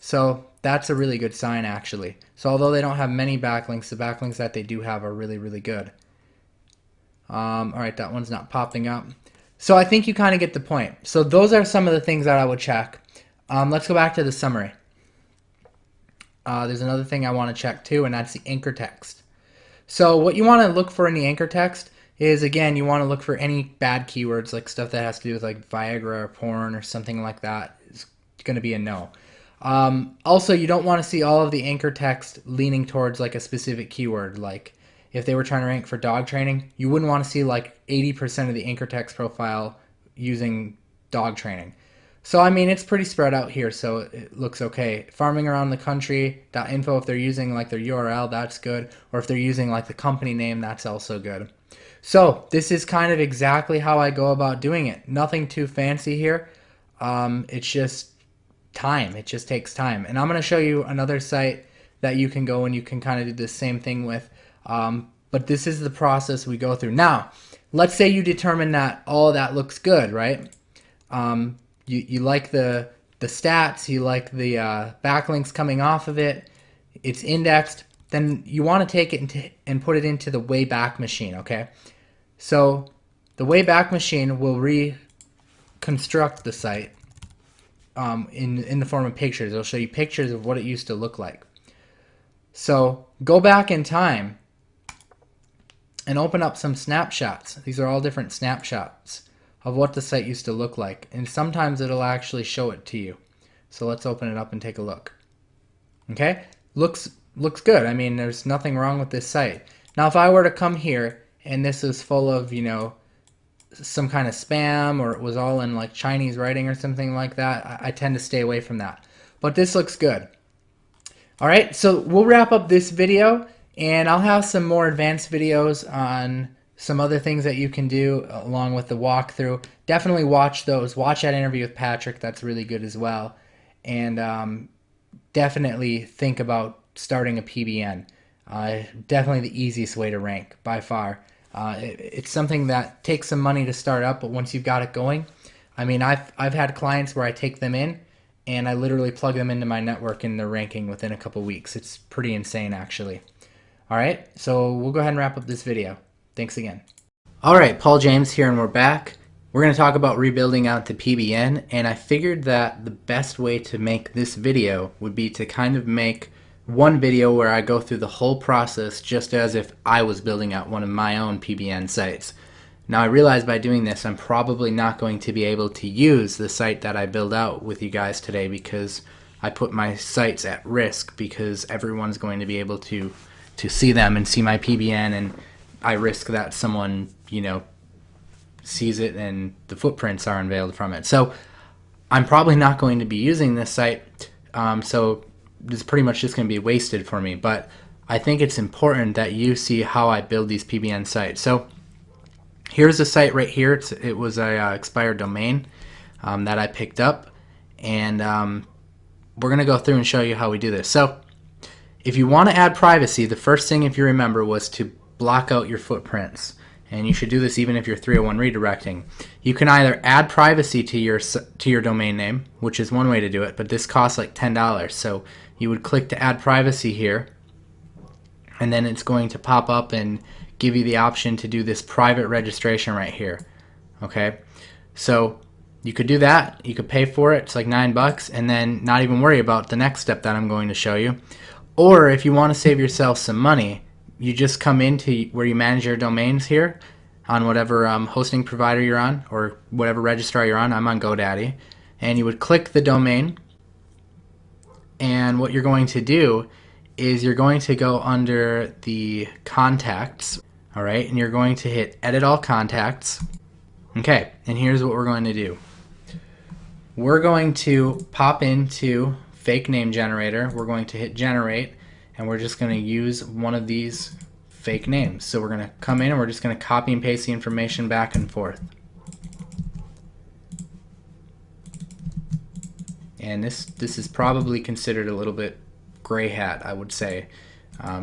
So that's a really good sign, actually. So although they don't have many backlinks, the backlinks that they do have are really, really good. All right, that one's not popping up. So I think you kind of get the point. So those are some of the things that I would check. Let's go back to the summary. There's another thing I want to check too, and that's the anchor text. So what you want to look for in the anchor text is, again, you want to look for any bad keywords, like stuff that has to do with like Viagra or porn or something like that. It's going to be a no. Also, you don't want to see all of the anchor text leaning towards like a specific keyword. Like if they were trying to rank for dog training, you wouldn't want to see like 80% of the anchor text profile using dog training. So I mean, it's pretty spread out here, so it looks okay. Farming around the country.info, if they're using like their URL, that's good. Or if they're using like the company name, that's also good. So this is kind of exactly how I go about doing it. Nothing too fancy here. It's just time. It just takes time. And I'm going to show you another site that you can go and you can kind of do the same thing with. But this is the process we go through. Now, let's say you determine that all that looks good, right? You like the stats, you like the backlinks coming off of it, it's indexed, then you want to take it and put it into the Wayback Machine, okay? So the Wayback Machine will reconstruct the site in the form of pictures. It'll show you pictures of what it used to look like. So go back in time and open up some snapshots. These are all different snapshots of what the site used to look like, and sometimes it'll actually show it to you. So let's open it up and take a look. Okay, looks good. I mean, there's nothing wrong with this site. Now if I were to come here and this is full of, you know, some kind of spam, or it was all in like Chinese writing or something like that, I tend to stay away from that. But this looks good. Alright, so we'll wrap up this video, and I'll have some more advanced videos on some other things that you can do along with the walkthrough. Definitely watch those. Watch that interview with Patrick. That's really good as well. And definitely think about starting a PBN. Definitely the easiest way to rank by far. It's something that takes some money to start up, but once you've got it going, I mean, I've had clients where I take them in and I literally plug them into my network and they're ranking within a couple weeks. It's pretty insane, actually. Alright, so we'll go ahead and wrap up this video. Thanks again. Alright, Paul James here, and we're back. We're going to talk about rebuilding out to PBN, and I figured that the best way to make this video would be to kind of make one video where I go through the whole process just as if I was building out one of my own PBN sites. Now I realize by doing this I'm probably not going to be able to use the site that I build out with you guys today, because I put my sites at risk, because everyone's going to be able to see them and see my PBN, and I risk that someone, you know, sees it and the footprints are unveiled from it. So I'm probably not going to be using this site, so it's pretty much just going to be wasted for me. But I think it's important that you see how I build these PBN sites. So here's a site right here. It was a expired domain that I picked up, and we're going to go through and show you how we do this. So if you want to add privacy, the first thing, if you remember, was to block out your footprints. And you should do this even if you're 301 redirecting. You can either add privacy to your domain name, which is one way to do it, but this costs like $10. So you would click to add privacy here, and then it's going to pop up and give you the option to do this private registration right here. Okay, so you could do that. You could pay for it. It's like $9, and then not even worry about the next step that I'm going to show you. Or if you want to save yourself some money, you just come into where you manage your domains here on whatever hosting provider you're on, or whatever registrar you're on. I'm on GoDaddy. And you would click the domain, and what you're going to do is you're going to go under the contacts, alright, and you're going to hit edit all contacts. Okay, and here's what we're going to do. We're going to pop into fake name generator. We're going to hit generate, and we're just going to use one of these fake names. So we're going to come in and we're just going to copy and paste the information back and forth. And this is probably considered a little bit gray hat, I would say.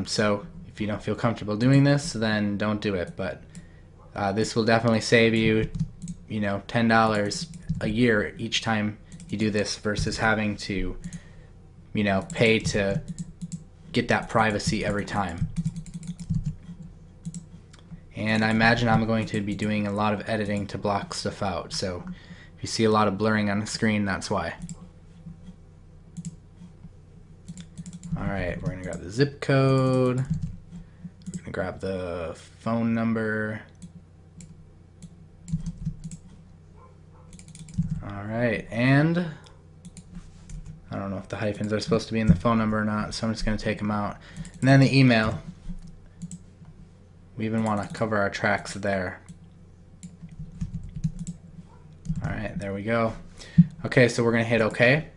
So if you don't feel comfortable doing this, then don't do it. But this will definitely save you, you know, $10 a year each time you do this, versus having to, you know, pay to get that privacy every time. And I imagine I'm going to be doing a lot of editing to block stuff out, so if you see a lot of blurring on the screen, that's why. Alright, we're going to grab the zip code, we're going to grab the phone number. Alright, and I don't know if the hyphens are supposed to be in the phone number or not, so I'm just going to take them out. And then the email. We even want to cover our tracks there. Alright, there we go. Okay, so we're going to hit OK.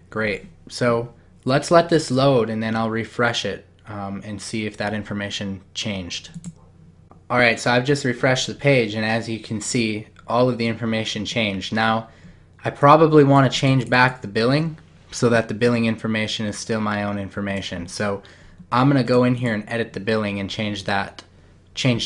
Great. So let's let this load and then I'll refresh it and see if that information changed. Alright, so I've just refreshed the page, and as you can see, all of the information changed. Now, I probably want to change back the billing so that the billing information is still my own information. So I'm going to go in here and edit the billing and change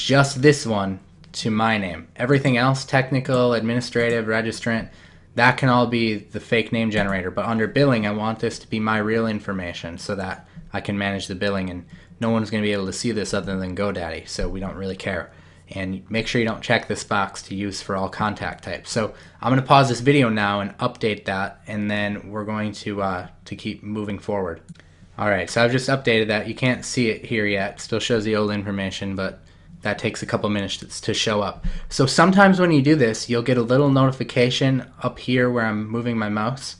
just this one to my name. Everything else, technical, administrative, registrant, that can all be the fake name generator. But under billing, I want this to be my real information so that I can manage the billing, and no one's going to be able to see this other than GoDaddy, so we don't really care. And make sure you don't check this box to use for all contact types. So I'm going to pause this video now and update that, and then we're going to keep moving forward. Alright, so I've just updated that. You can't see it here yet. It still shows the old information, but that takes a couple minutes to show up. So sometimes when you do this, you'll get a little notification up here where I'm moving my mouse,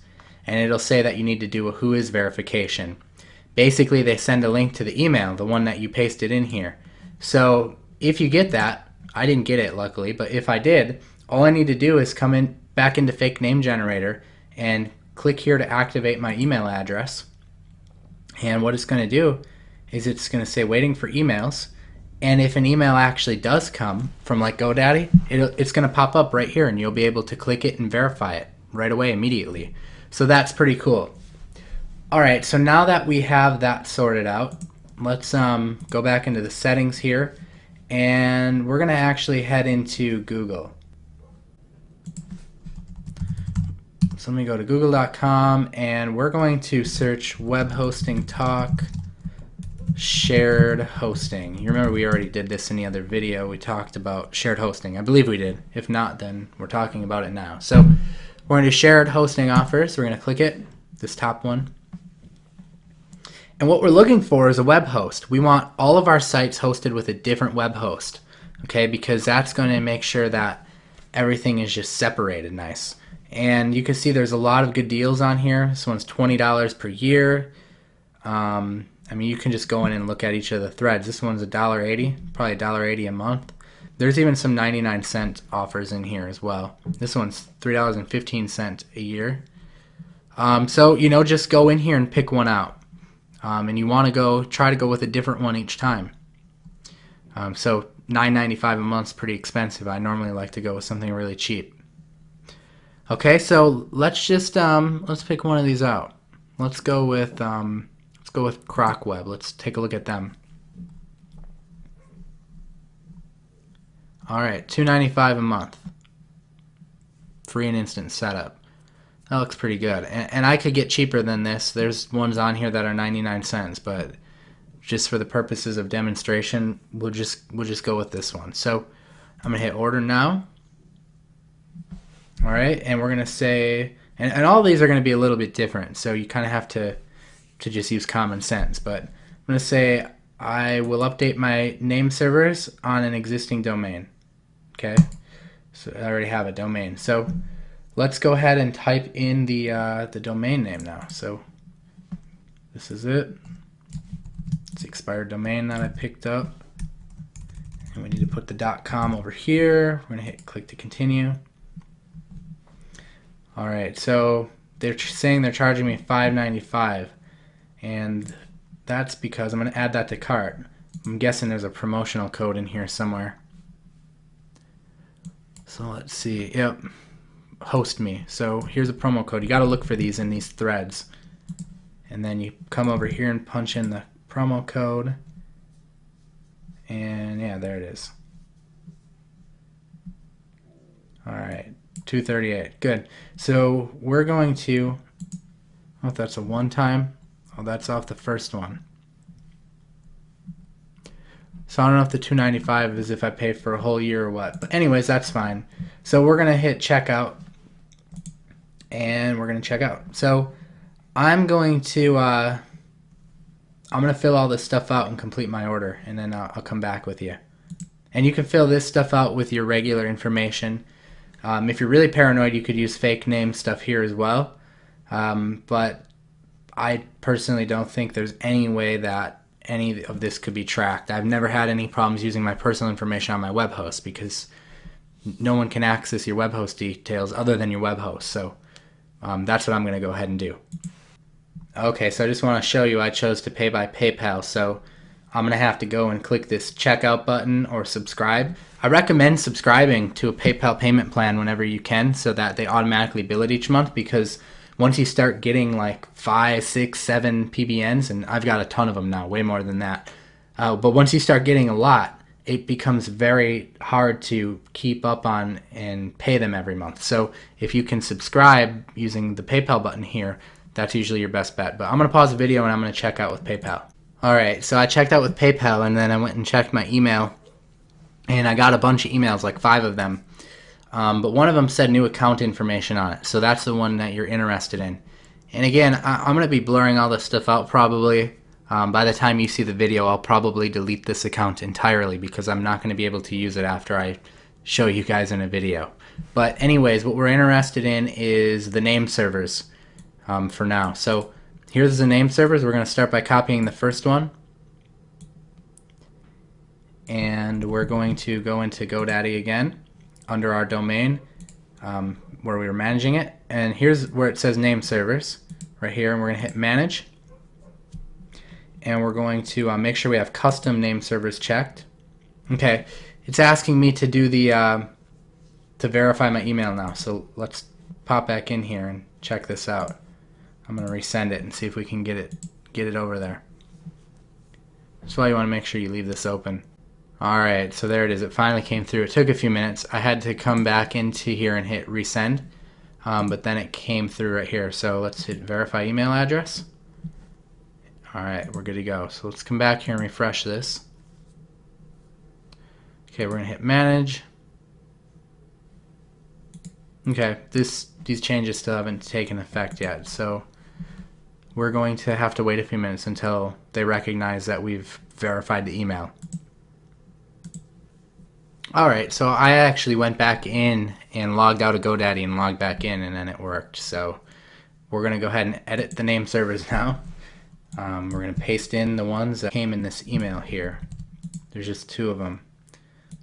and it'll say that you need to do a whois verification. Basically, they send a link to the email, the one that you pasted in here. So if you get that, I didn't get it luckily, but if I did, all I need to do is come in back into Fake Name Generator and click here to activate my email address. And what it's going to do is it's going to say waiting for emails. And if an email actually does come from like GoDaddy, it's going to pop up right here, and you'll be able to click it and verify it right away immediately. So that's pretty cool. Alright, so now that we have that sorted out, let's go back into the settings here, and we're going to actually head into Google. So let me go to google.com, and we're going to search web hosting talk shared hosting. You remember we already did this in the other video. We talked about shared hosting. I believe we did. If not, then we're talking about it now. So we're going to shared hosting offers. We're going to click it, this top one. And what we're looking for is a web host. We want all of our sites hosted with a different web host, okay? Because that's going to make sure that everything is just separated nice. And you can see there's a lot of good deals on here. This one's $20 per year. I mean, you can just go in and look at each of the threads. This one's $1.80, probably $1.80 a month. There's even some 99-cent offers in here as well. This one's $3.15 a year. So, you know, just go in here and pick one out. And you want to try to go with a different one each time. So $9.95 a month is pretty expensive. I normally like to go with something really cheap. Okay, so let's just let's pick one of these out. Let's go with CrocWeb. Let's take a look at them. All right, $2.95 a month, free and instant setup. That looks pretty good, and I could get cheaper than this. There's ones on here that are 99 cents, but just for the purposes of demonstration, we'll just go with this one. So I'm gonna hit order now. All right, and we're gonna say, and all these are gonna be a little bit different, so you kind of have to just use common sense. But I'm gonna say I will update my name servers on an existing domain. Okay, so I already have a domain. So let's go ahead and type in the domain name now. So this is it. It's the expired domain that I picked up. And we need to put the .com over here. We're going to hit click to continue. Alright, so they're saying they're charging me $5.95. And that's because I'm going to add that to cart. I'm guessing there's a promotional code in here somewhere. So let's see. Yep. Host me. So here's a promo code. You got to look for these in these threads, and then you come over here and punch in the promo code, and yeah, there it is. Alright, 238. Good. So we're going to, oh, if that's a one-time, oh, that's off the first one. So I don't know if the $2.95 is if I pay for a whole year or what, but anyways, that's fine. So we're gonna hit checkout, and we're gonna check out. So I'm going to fill all this stuff out and complete my order, and then I'll come back with you. And you can fill this stuff out with your regular information. If you're really paranoid, you could use fake name stuff here as well. But I personally don't think there's any way that any of this could be tracked. I've never had any problems using my personal information on my web host because no one can access your web host details other than your web host. So that's what I'm going to go ahead and do. Okay, so I just want to show you I chose to pay by PayPal, so I'm going to have to go and click this checkout button or subscribe. I recommend subscribing to a PayPal payment plan whenever you can so that they automatically bill it each month, because once you start getting like 5, 6, 7 PBNs, and I've got a ton of them now, way more than that, but once you start getting a lot, it becomes very hard to keep up on and pay them every month. So if you can subscribe using the PayPal button here, that's usually your best bet. But I'm going to pause the video and I'm going to check out with PayPal. Alright, so I checked out with PayPal and then I went and checked my email, and I got a bunch of emails, like 5 of them. But one of them said new account information on it, so that's the one that you're interested in. And again, I'm going to be blurring all this stuff out probably. By the time you see the video, I'll probably delete this account entirely because I'm not going to be able to use it after I show you guys in a video. But anyways, what we're interested in is the name servers. For now. So here's the name servers. We're going to start by copying the first one, and we're going to go into GoDaddy again under our domain where we were managing it, and here's where it says name servers right here, and we're going to hit manage, and we're going to make sure we have custom name servers checked. Okay, it's asking me to do the to verify my email now, so let's pop back in here and check this out. I'm going to resend it and see if we can get it over there. That's why you want to make sure you leave this open. Alright, so there it is. It finally came through. It took a few minutes. I had to come back into here and hit resend, but then it came through right here. So let's hit verify email address. Alright, we're good to go. So let's come back here and refresh this. Okay, we're going to hit manage. Okay, these changes still haven't taken effect yet, so we're going to have to wait a few minutes until they recognize that we've verified the email. Alright, so I actually went back in and logged out of GoDaddy and logged back in, and then it worked. So we're going to go ahead and edit the name servers now. We're going to paste in the ones that came in this email here. There's just 2 of them.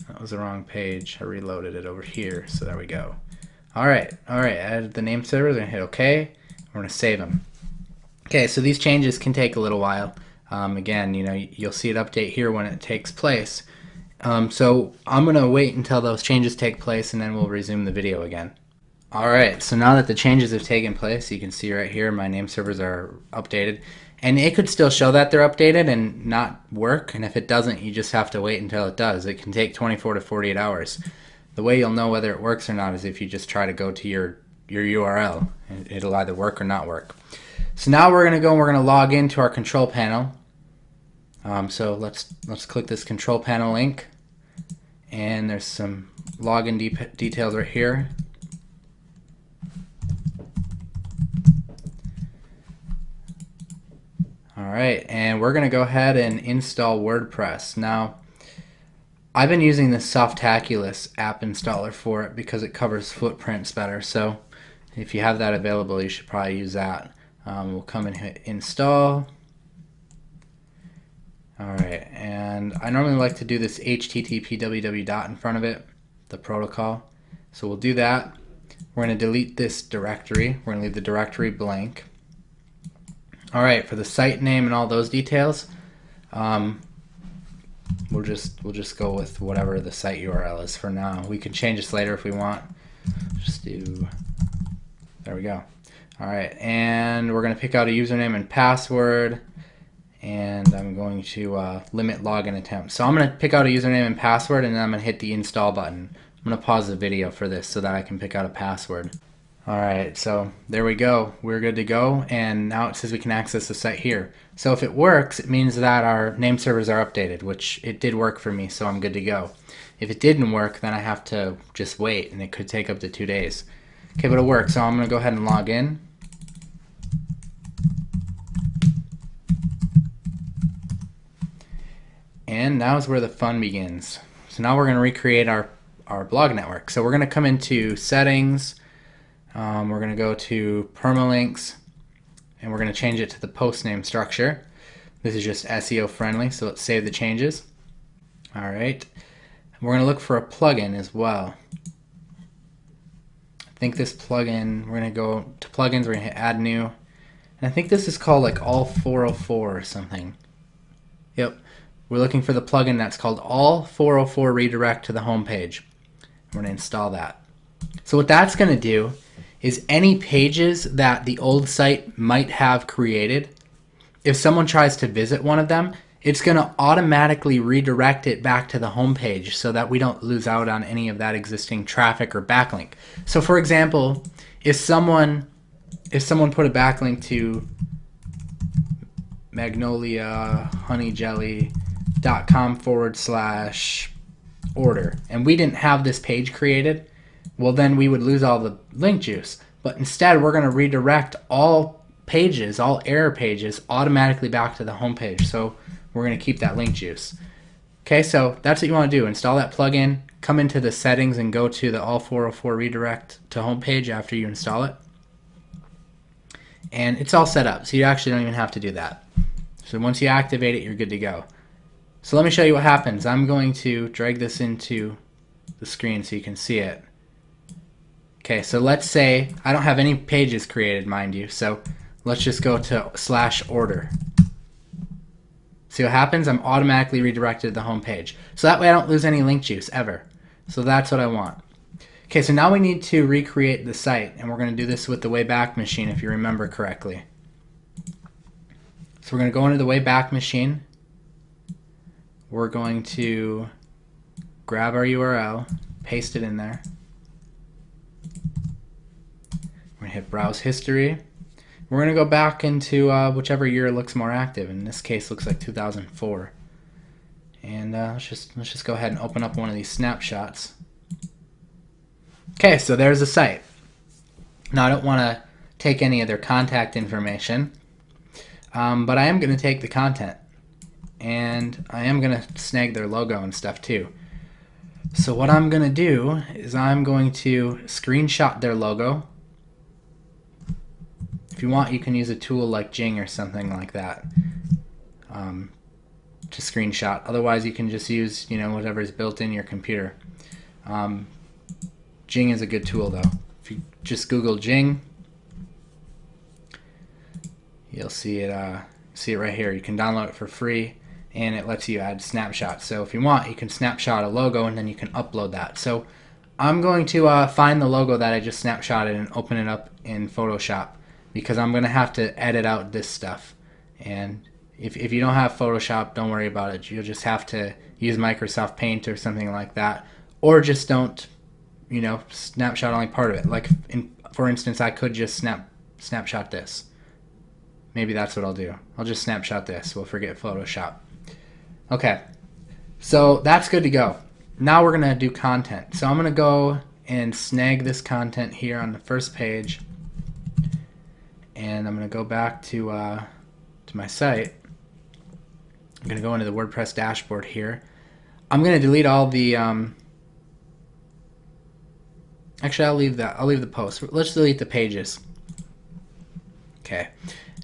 That was the wrong page. I reloaded it over here, so there we go. Alright, added the name servers, and hit OK. We're going to save them. Okay, so these changes can take a little while. Again, you know, you'll see it update here when it takes place. So I'm going to wait until those changes take place, and then we'll resume the video again. Alright, so now that the changes have taken place, you can see right here my name servers are updated. And it could still show that they're updated and not work, and if it doesn't, you just have to wait until it does. It can take 24 to 48 hours. The way you'll know whether it works or not is if you just try to go to your URL. It'll either work or not work. So now we're going to go and we're going to log into our control panel. So let's click this control panel link, and there's some login details right here. Alright, and we're going to go ahead and install WordPress. Now, I've been using this Softaculous app installer for it because it covers footprints better. So if you have that available, you should probably use that. We'll come and hit install. Alright, and I normally like to do this HTTP www dot in front of it, the protocol. So we'll do that. We're going to delete this directory. We're going to leave the directory blank. Alright, for the site name and all those details, we'll just go with whatever the site URL is for now. We can change this later if we want. Just do, there we go. Alright, and we're going to pick out a username and password, and I'm going to limit login attempts. So I'm going to pick out a username and password, and then I'm going to hit the install button. I'm going to pause the video for this so that I can pick out a password. Alright, so there we go. We're good to go, and now it says we can access the site here. So if it works, it means that our name servers are updated, which it did work for me, so I'm good to go. If it didn't work, then I have to just wait, and it could take up to 2 days. Okay, but it worked, so I'm going to go ahead and log in. And now is where the fun begins. So now we're going to recreate our blog network. So we're going to come into settings. We're going to go to permalinks, and we're going to change it to the post name structure. This is just SEO friendly, so let's save the changes. Alright, we're going to look for a plugin as well. I think this plugin, we're going to go to plugins, we're going to hit add new, and I think this is called like All 404 or something. Yep, we're looking for the plugin that's called All 404 Redirect to the home page. We're going to install that. So what that's going to do is any pages that the old site might have created, if someone tries to visit one of them, it's going to automatically redirect it back to the home page so that we don't lose out on any of that existing traffic or backlink. So for example, if someone put a backlink to magnoliahoneyjelly.com/order and we didn't have this page created, well then we would lose all the link juice. But instead we're going to redirect all pages, all error pages, automatically back to the home page. So we're going to keep that link juice. Okay, so that's what you want to do. Install that plugin, come into the settings and go to the All 404 Redirect to home page after you install it. And it's all set up, so you actually don't even have to do that. So once you activate it, you're good to go. So let me show you what happens. I'm going to drag this into the screen so you can see it. Okay, so let's say I don't have any pages created, mind you, so let's just go to /order. See what happens? I'm automatically redirected to the home page. So that way I don't lose any link juice ever. So that's what I want. Okay, so now we need to recreate the site, and we're going to do this with the Wayback Machine if you remember correctly. So we're going to go into the Wayback Machine. We're going to grab our URL, paste it in there. We're going to hit Browse History. We're going to go back into whichever year looks more active. In this case, looks like 2004. And let's just go ahead and open up one of these snapshots. Okay, so there's the site. Now I don't want to take any of their contact information, but I am going to take the content, and I am going to snag their logo and stuff too. So what I'm going to do is I'm going to screenshot their logo. If you want, you can use a tool like Jing or something like that to screenshot. Otherwise, you can just use whatever is built in your computer. Jing is a good tool though. If you just Google Jing, you'll see it right here. You can download it for free, and it lets you add snapshots. So if you want, you can snapshot a logo and then you can upload that. So I'm going to find the logo that I just snapshotted and open it up in Photoshop, because I'm going to have to edit out this stuff. And if you don't have Photoshop, don't worry about it. You'll just have to use Microsoft Paint or something like that, or just don't snapshot only part of it. Like for instance, I could just snapshot this. Maybe that's what I'll do. I'll just snapshot this. We'll forget Photoshop. Okay, so that's good to go. Now we're gonna do content. So I'm gonna go and snag this content here on the first page, and I'm gonna go back to my site. I'm gonna go into the WordPress dashboard here. I'm gonna delete all the actually, I'll leave that. I'll leave the post. Let's delete the pages. Okay,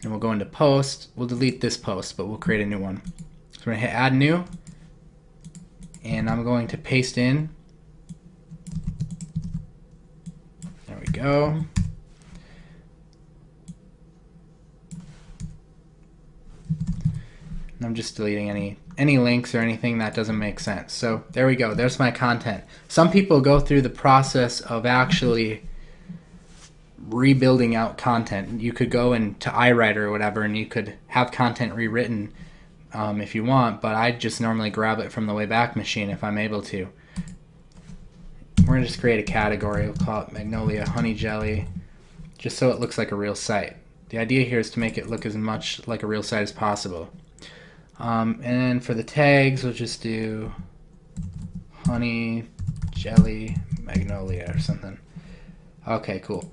and we'll go into post. We'll delete this post, but we'll create a new one. So we're gonna hit add new, and I'm going to paste in. There we go. And I'm just deleting any links or anything that doesn't make sense. So there we go. There's my content. Some people go through the process of actually rebuilding out content. You could go into iWriter or whatever, and you could have content rewritten if you want, but I just normally grab it from the Wayback Machine if I'm able to. We're going to just create a category. We'll call it Magnolia Honey Jelly, just so it looks like a real site. The idea here is to make it look as much like a real site as possible. And then for the tags, we'll just do honey, jelly, magnolia or something. Okay, cool.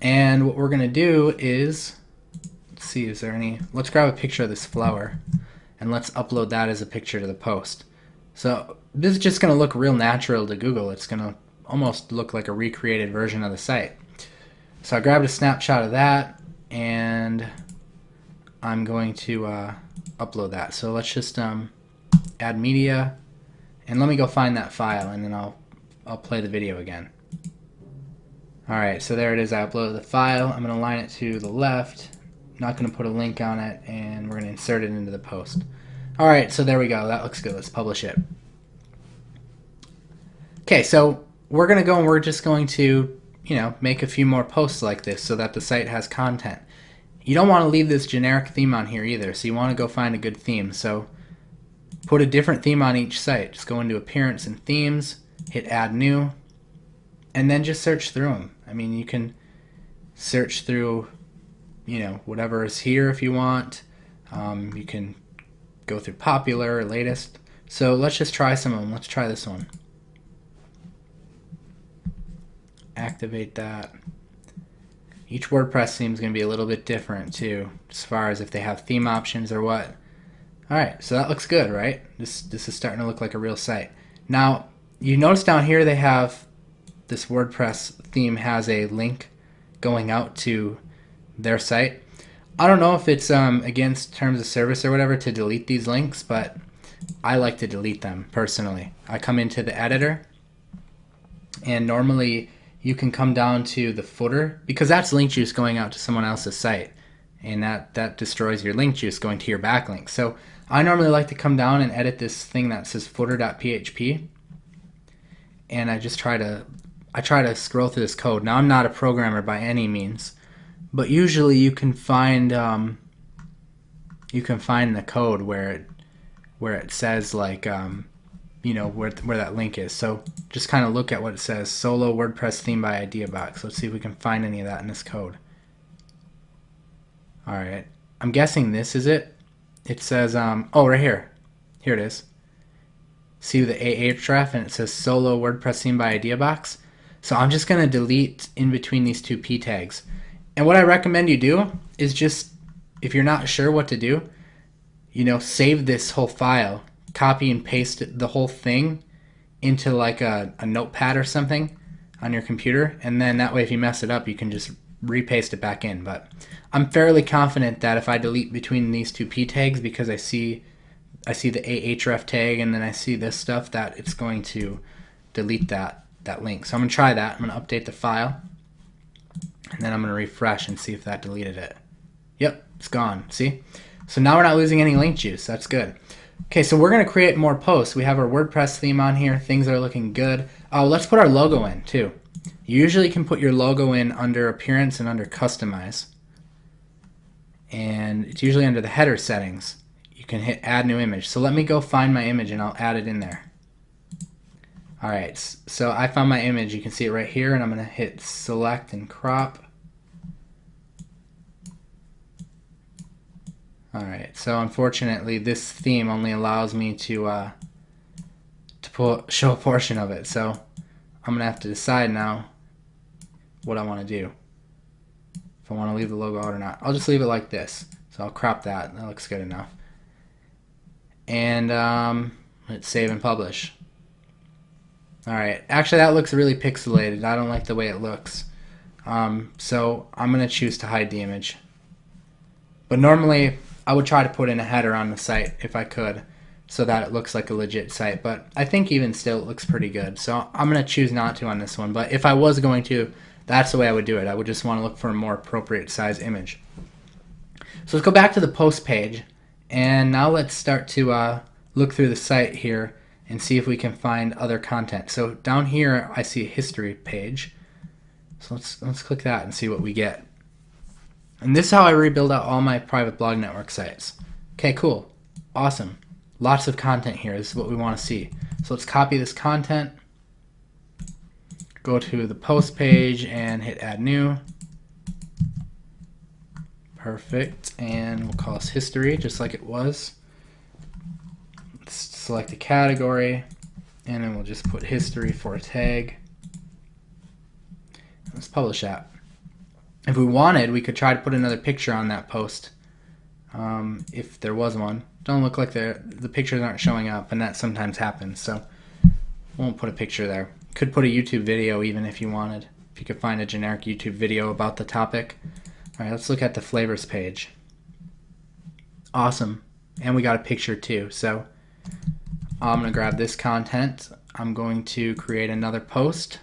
And what we're going to do is, let's see, is there any, let's grab a picture of this flower and let's upload that as a picture to the post. So this is just going to look real natural to Google. It's going to almost look like a recreated version of the site. So I grabbed a snapshot of that, and I'm going to upload that. So let's just add media, and let me go find that file, and then I'll play the video again. Alright, so there it is. I uploaded the file. I'm going to line it to the left. Not going to put a link on it, and we're going to insert it into the post. Alright, so there we go. That looks good. Let's publish it. Okay, so we're going to go and we're just going to, make a few more posts like this so that the site has content. You don't want to leave this generic theme on here either, so you want to go find a good theme. So put a different theme on each site. Just go into Appearance and Themes, hit Add New, and then just search through them. I mean, you can search through, whatever is here if you want. You can go through popular or latest. So let's just try some of them. Let's try this one. Activate that. Each WordPress theme is going to be a little bit different too, as far as if they have theme options or what. Alright, so that looks good, right? This is starting to look like a real site. Now, you notice down here they have this WordPress theme has a link going out to their site. I don't know if it's against terms of service or whatever to delete these links, but I like to delete them personally. I come into the editor, and normally you can come down to the footer, because that's link juice going out to someone else's site, and that destroys your link juice going to your backlink. So I normally like to come down and edit this thing that says footer.php, and I try to scroll through this code. Now, I'm not a programmer by any means, but usually you can find the code where it says like where that link is. So just kind of look at what it says: solo WordPress theme by IdeaBox. Let's see if we can find any of that in this code. All right, I'm guessing this is it. It says oh, right here. Here it is. See the ahref, and it says solo WordPress theme by IdeaBox. So I'm just gonna delete in between these two p tags. And what I recommend you do is just, if you're not sure what to do, save this whole file, copy and paste the whole thing into like a notepad or something on your computer, and then that way if you mess it up you can just repaste it back in. But I'm fairly confident that if I delete between these two p tags, because I see the ahref tag and then I see this stuff, that it's going to delete that link. So I'm going to try that. I'm going to update the file, and then I'm going to refresh and see if that deleted it. Yep, it's gone. See? So now we're not losing any link juice. That's good. Okay, so we're going to create more posts. We have our WordPress theme on here. Things are looking good. Let's put our logo in too. You usually can put your logo in under Appearance and under Customize. And it's usually under the header settings. You can hit Add New Image. So let me go find my image and I'll add it in there. Alright, so I found my image. You can see it right here, and I'm going to hit Select and Crop. Alright, so unfortunately this theme only allows me to show a portion of it, so I'm going to have to decide now what I want to do. If I want to leave the logo out or not. I'll just leave it like this. So I'll crop that. That looks good enough. And let's save and publish. Alright, actually that looks really pixelated. I don't like the way it looks. So I'm going to choose to hide the image. But normally I would try to put in a header on the site if I could, so that it looks like a legit site. But I think even still it looks pretty good. So I'm going to choose not to on this one. But if I was going to, that's the way I would do it. I would just want to look for a more appropriate size image. So let's go back to the post page. And now let's start to look through the site here and see if we can find other content. So down here I see a history page. So let's click that and see what we get. And this is how I rebuild out all my private blog network sites. Okay, cool. Awesome. Lots of content here. This is what we want to see. So let's copy this content, go to the post page and hit Add New. Perfect. And we'll call this history just like it was. Let's select a category, and then we'll just put history for a tag. Let's publish that. If we wanted, we could try to put another picture on that post, if there was one. Don't look like the pictures aren't showing up, and that sometimes happens, so won't put a picture there. Could put a YouTube video even if you wanted, if you could find a generic YouTube video about the topic. All right, let's look at the flavors page. Awesome. And we got a picture too. So I'm going to grab this content. I'm going to create another post.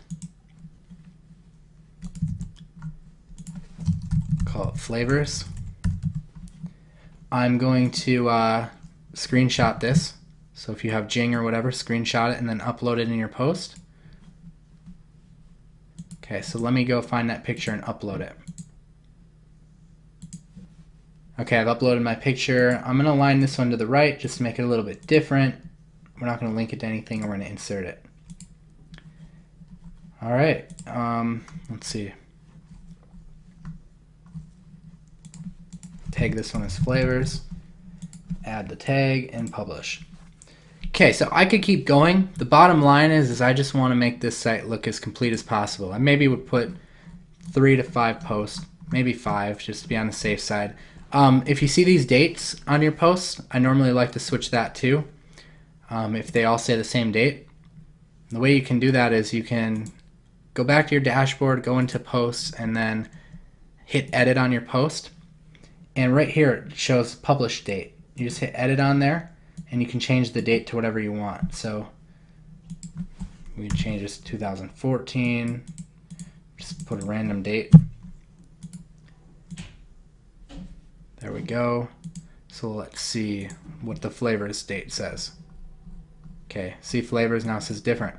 Call it flavors. I'm going to screenshot this. So if you have Jing or whatever, screenshot it and then upload it in your post. Okay, so let me go find that picture and upload it. Okay, I've uploaded my picture. I'm going to align this one to the right just to make it a little bit different. We're not going to link it to anything. We're going to insert it. All right, let's see. Tag this one as flavors. Add the tag and publish. Okay, so I could keep going. The bottom line is I just want to make this site look as complete as possible. I maybe would put 3 to 5 posts, maybe 5, just to be on the safe side. If you see these dates on your posts, I normally like to switch that too, if they all say the same date. The way you can do that is you can go back to your dashboard, go into posts, and then hit edit on your post. And right here it shows published date. You just hit edit on there, and you can change the date to whatever you want. So we can change this to 2014, just put a random date. There we go. So let's see what the flavors date says. Okay, see flavors now says different.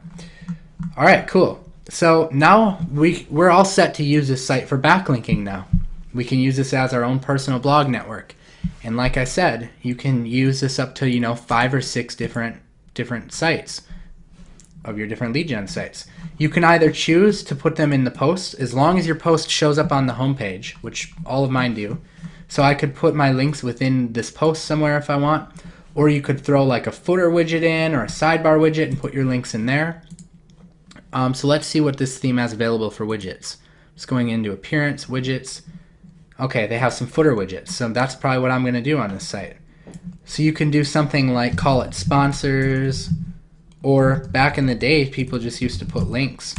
All right, cool. So now we're all set to use this site for backlinking now. We can use this as our own personal blog network. And like I said, you can use this up to 5 or 6 different sites of your different lead gen sites. You can either choose to put them in the post as long as your post shows up on the homepage, which all of mine do. So I could put my links within this post somewhere if I want, or you could throw like a footer widget in or a sidebar widget and put your links in there. So let's see what this theme has available for widgets. Just going into appearance, widgets. Okay, they have some footer widgets, so that's probably what I'm going to do on this site. So you can do something like call it sponsors, or back in the day people just used to put links,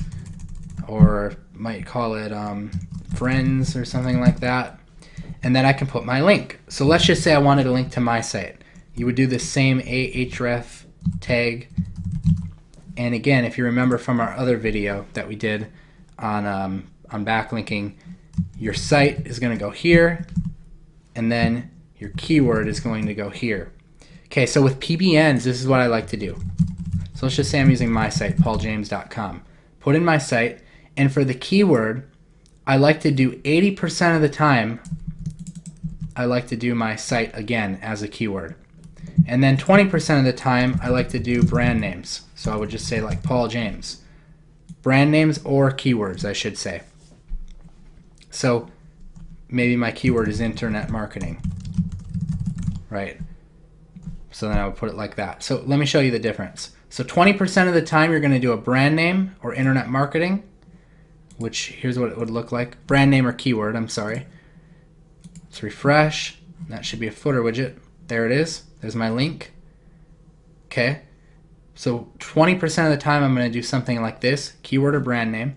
or might call it friends or something like that. And then I can put my link. So let's just say I wanted a link to my site. You would do the same Ahref tag. And again, if you remember from our other video that we did on backlinking, your site is going to go here, and then your keyword is going to go here. Okay, so with PBNs, this is what I like to do. So let's just say I'm using my site, pauljames.com. Put in my site, and for the keyword, I like to do 80% of the time, I like to do my site again as a keyword. And then 20% of the time, I like to do brand names. So I would just say like Paul James. Brand names or keywords, I should say. So maybe my keyword is internet marketing, right? So then I would put it like that. So let me show you the difference. So 20% of the time, you're going to do a brand name or internet marketing, which here's what it would look like. Brand name or keyword, I'm sorry. Let's refresh. That should be a footer widget. There it is. There's my link. Okay. So 20% of the time I'm going to do something like this, keyword or brand name.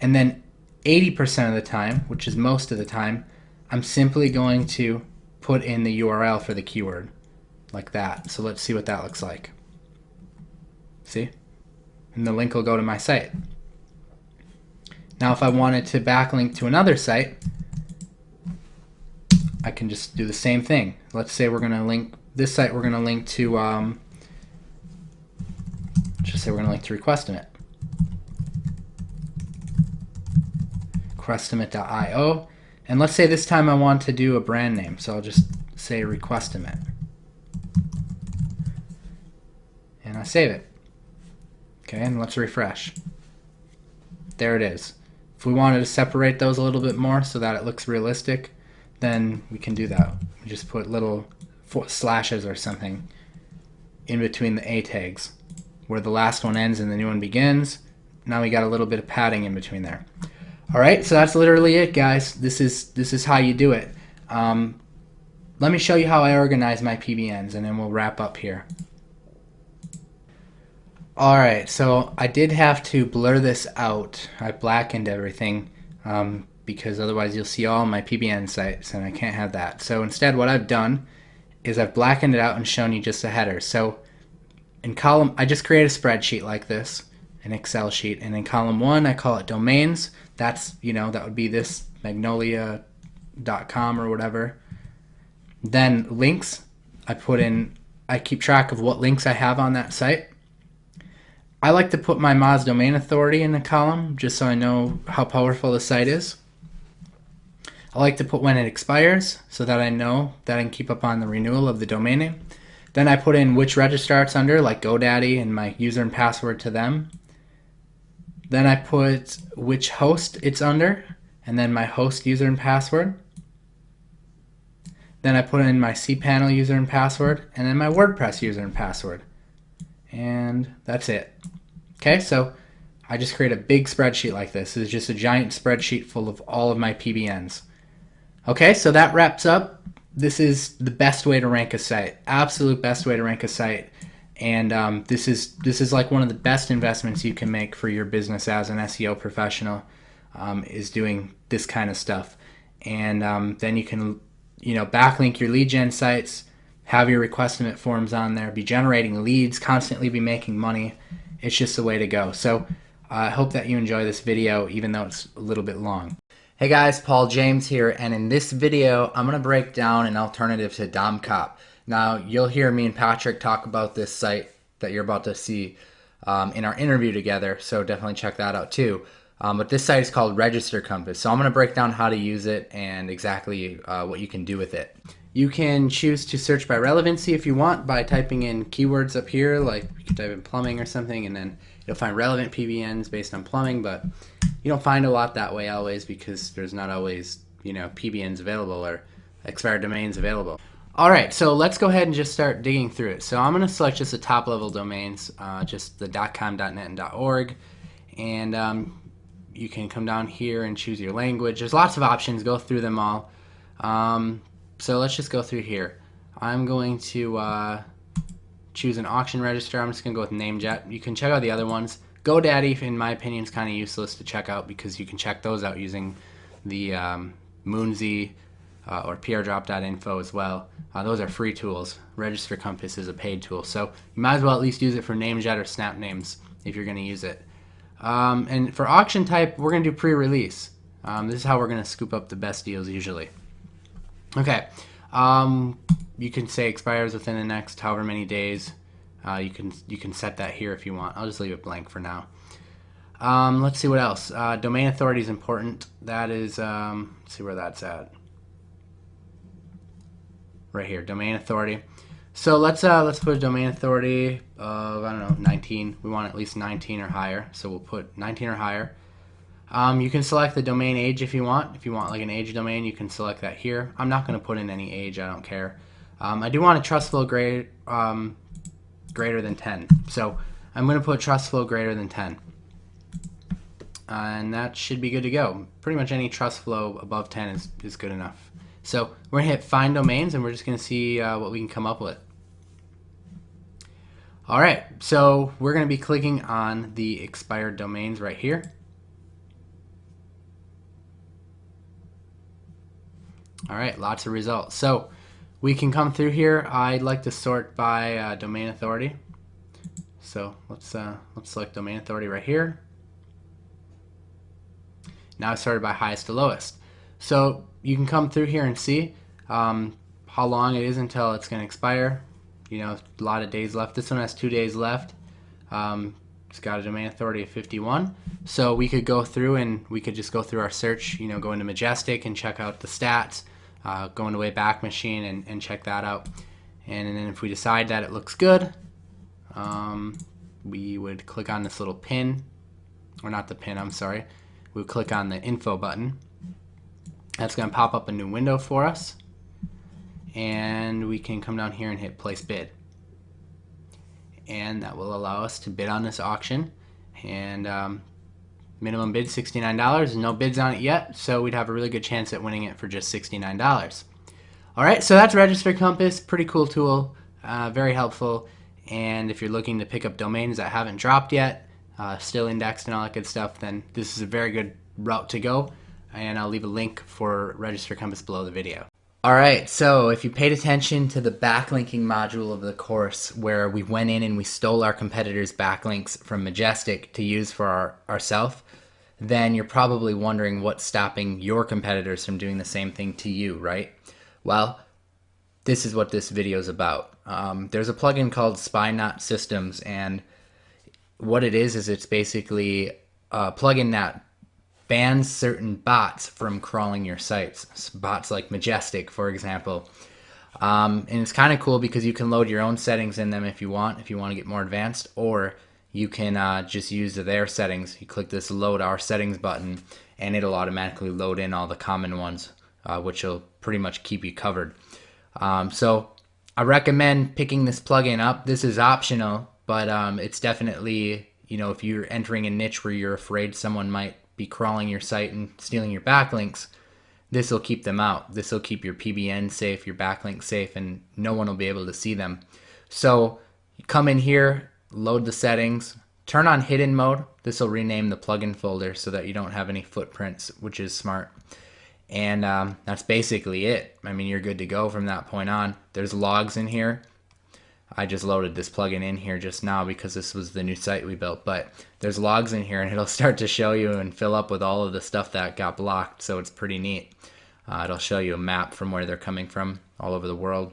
And then 80% of the time, which is most of the time, I'm simply going to put in the URL for the keyword like that. So let's see what that looks like. See? And the link will go to my site. Now if I wanted to backlink to another site, I can just do the same thing. Let's say we're going to link this site, we're going to link to just say we're going to link to Requestimate. Requestimate.io. And let's say this time I want to do a brand name, so I'll just say Requestimate. And I save it. Okay, and let's refresh. There it is. If we wanted to separate those a little bit more so that it looks realistic, then we can do that. We just put little slashes or something in between the A tags, where the last one ends and the new one begins. Now we got a little bit of padding in between there. All right, so that's literally it, guys. This is how you do it. Let me show you how I organize my PBNs, and then we'll wrap up here. All right, so I did have to blur this out. I blackened everything because otherwise you'll see all my PBN sites and I can't have that. So instead what I've done is I've blackened it out and shown you just the header. So in column, I just create a spreadsheet like this, an Excel sheet, and in column 1 I call it domains. That's, that would be this magnolia.com or whatever. Then links, I keep track of what links I have on that site. I like to put my Moz domain authority in the column just so I know how powerful the site is. I like to put when it expires so that I know that I can keep up on the renewal of the domain name. Then I put in which registrar it's under, like GoDaddy, and my user and password to them. Then I put which host it's under, and then my host user and password. Then I put in my cPanel user and password, and then my WordPress user and password. And that's it. Okay, so I just create a big spreadsheet like this. This is just a giant spreadsheet full of all of my PBNs. Okay, so that wraps up. This is the best way to rank a site, absolute best way to rank a site. And this is like one of the best investments you can make for your business as an SEO professional, is doing this kind of stuff. And then you can backlink your lead gen sites, have your request submit forms on there, be generating leads, constantly be making money. It's just the way to go. So I hope that you enjoy this video, even though it's a little bit long. Hey guys, Paul James here, and in this video I'm going to break down an alternative to DomCop. Now you'll hear me and Patrick talk about this site that you're about to see in our interview together, so definitely check that out too. But this site is called Register Compass, so I'm going to break down how to use it and exactly what you can do with it. You can choose to search by relevancy if you want by typing in keywords up here, like you can type in plumbing or something, and then you'll find relevant PBNs based on plumbing, but you don't find a lot that way always because there's not always PBNs available or expired domains available. Alright, so let's go ahead and just start digging through it. So I'm going to select just the top level domains, just the .com, .net, and .org, and you can come down here and choose your language. There's lots of options, go through them all. So let's just go through here. I'm going to choose an auction register. I'm just going to go with Namejet. You can check out the other ones. GoDaddy, in my opinion, is kind of useless to check out because you can check those out using the Moonzy or prdrop.info as well. Those are free tools. Register Compass is a paid tool. So you might as well at least use it for Namejet or Snap Names if you're going to use it. And for auction type, we're going to do pre-release. This is how we're going to scoop up the best deals usually. Okay, you can say expires within the next however many days. You can set that here if you want. I'll just leave it blank for now. Let's see what else. Domain authority is important. That is, let's see where that's at. Right here, domain authority. So let's put a domain authority of, I don't know, 19. We want at least 19 or higher, so we'll put 19 or higher. You can select the domain age if you want. If you want like an age domain, you can select that here. I'm not going to put in any age, I don't care. I do want a trust flow greater than 10. So I'm going to put trust flow greater than 10. And that should be good to go. Pretty much any trust flow above 10 is good enough. So we're going to hit find domains and we're just going to see what we can come up with. Alright, so we're going to be clicking on the expired domains right here. Alright, lots of results. So we can come through here. I'd like to sort by domain authority. So let's select domain authority right here. Now it's sorted by highest to lowest. So you can come through here and see how long it is until it's going to expire. A lot of days left. This one has 2 days left. It's got a domain authority of 51. So we could go through and we could just go through our search, go into Majestic and check out the stats. Go into Wayback Machine and check that out. And then if we decide that it looks good, we would click on this little pin, or not the pin, I'm sorry. We would click on the info button. That's going to pop up a new window for us. And we can come down here and hit place bid. And that will allow us to bid on this auction. And minimum bid $69. There's no bids on it yet, so we'd have a really good chance at winning it for just $69. Alright, so that's Register Compass. Pretty cool tool, very helpful. And if you're looking to pick up domains that haven't dropped yet, still indexed and all that good stuff, then this is a very good route to go. and I'll leave a link for Register Compass below the video. Alright, so if you paid attention to the backlinking module of the course where we went in and we stole our competitors' backlinks from Majestic to use for ourselves, then you're probably wondering what's stopping your competitors from doing the same thing to you, right? Well, this is what this video is about. There's a plugin called Spy Systems, and what it is it's basically a plugin that bans certain bots from crawling your sites. Bots like Majestic, for example. And it's kind of cool because you can load your own settings in them if you want to get more advanced, or you can just use their settings. You click this Load Our Settings button, and it'll automatically load in all the common ones, which will pretty much keep you covered. So I recommend picking this plugin up. This is optional, but it's definitely, if you're entering a niche where you're afraid someone might be crawling your site and stealing your backlinks, this will keep them out. This will keep your PBN safe, your backlinks safe, and no one will be able to see them. So you come in here, load the settings, turn on hidden mode. This will rename the plugin folder so that you don't have any footprints, which is smart. And that's basically it. I mean, you're good to go from that point on. There's logs in here. I just loaded this plugin in here just now because this was the new site we built, but there's logs in here and it'll start to show you and fill up with all of the stuff that got blocked, so it's pretty neat. It'll show you a map from where they're coming from all over the world.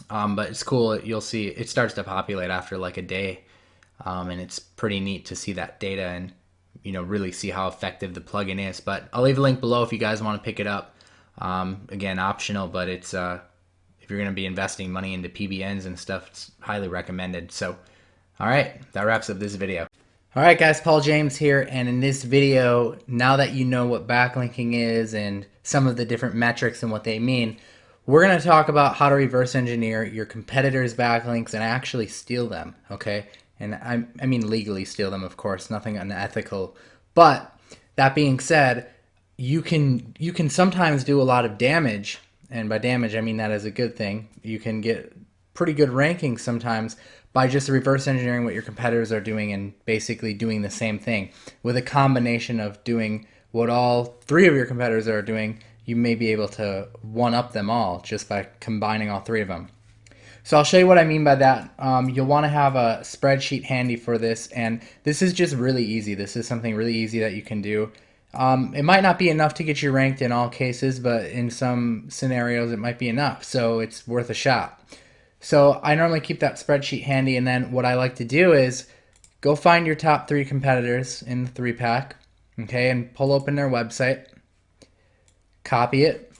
But it's cool. You'll see it starts to populate after like a day, and it's pretty neat to see that data and really see how effective the plugin is. But I'll leave a link below if you guys want to pick it up. Again, optional, but it's if you're going to be investing money into PBNs and stuff, it's highly recommended. So, all right, that wraps up this video. All right, guys, Paul James here, and in this video, now that you know what backlinking is and some of the different metrics and what they mean, we're going to talk about how to reverse engineer your competitors' backlinks and actually steal them, okay? And I mean legally steal them, of course, nothing unethical. But that being said, you can sometimes do a lot of damage. And by damage, I mean that as a good thing. You can get pretty good rankings sometimes by just reverse engineering what your competitors are doing and basically doing the same thing. With a combination of doing what all three of your competitors are doing, you may be able to one-up them all just by combining all three of them. So I'll show you what I mean by that. You'll want to have a spreadsheet handy for this, and this is just really easy. This is something really easy that you can do. It might not be enough to get you ranked in all cases, but in some scenarios it might be enough, so it's worth a shot. So I normally keep that spreadsheet handy, and then what I like to do is go find your top 3 competitors in the 3-pack, okay, and pull open their website, copy it,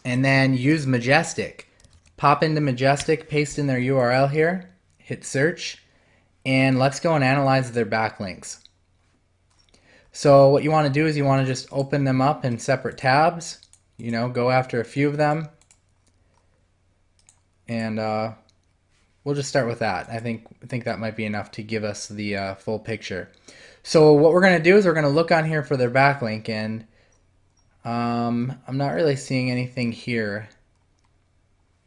and then use Majestic. Pop into Majestic, paste in their URL here, hit search, and let's go and analyze their backlinks. So what you want to do is you want to just open them up in separate tabs, go after a few of them, and we'll just start with that. I think that might be enough to give us the full picture. So what we're going to do is we're going to look on here for their backlink, and I'm not really seeing anything here.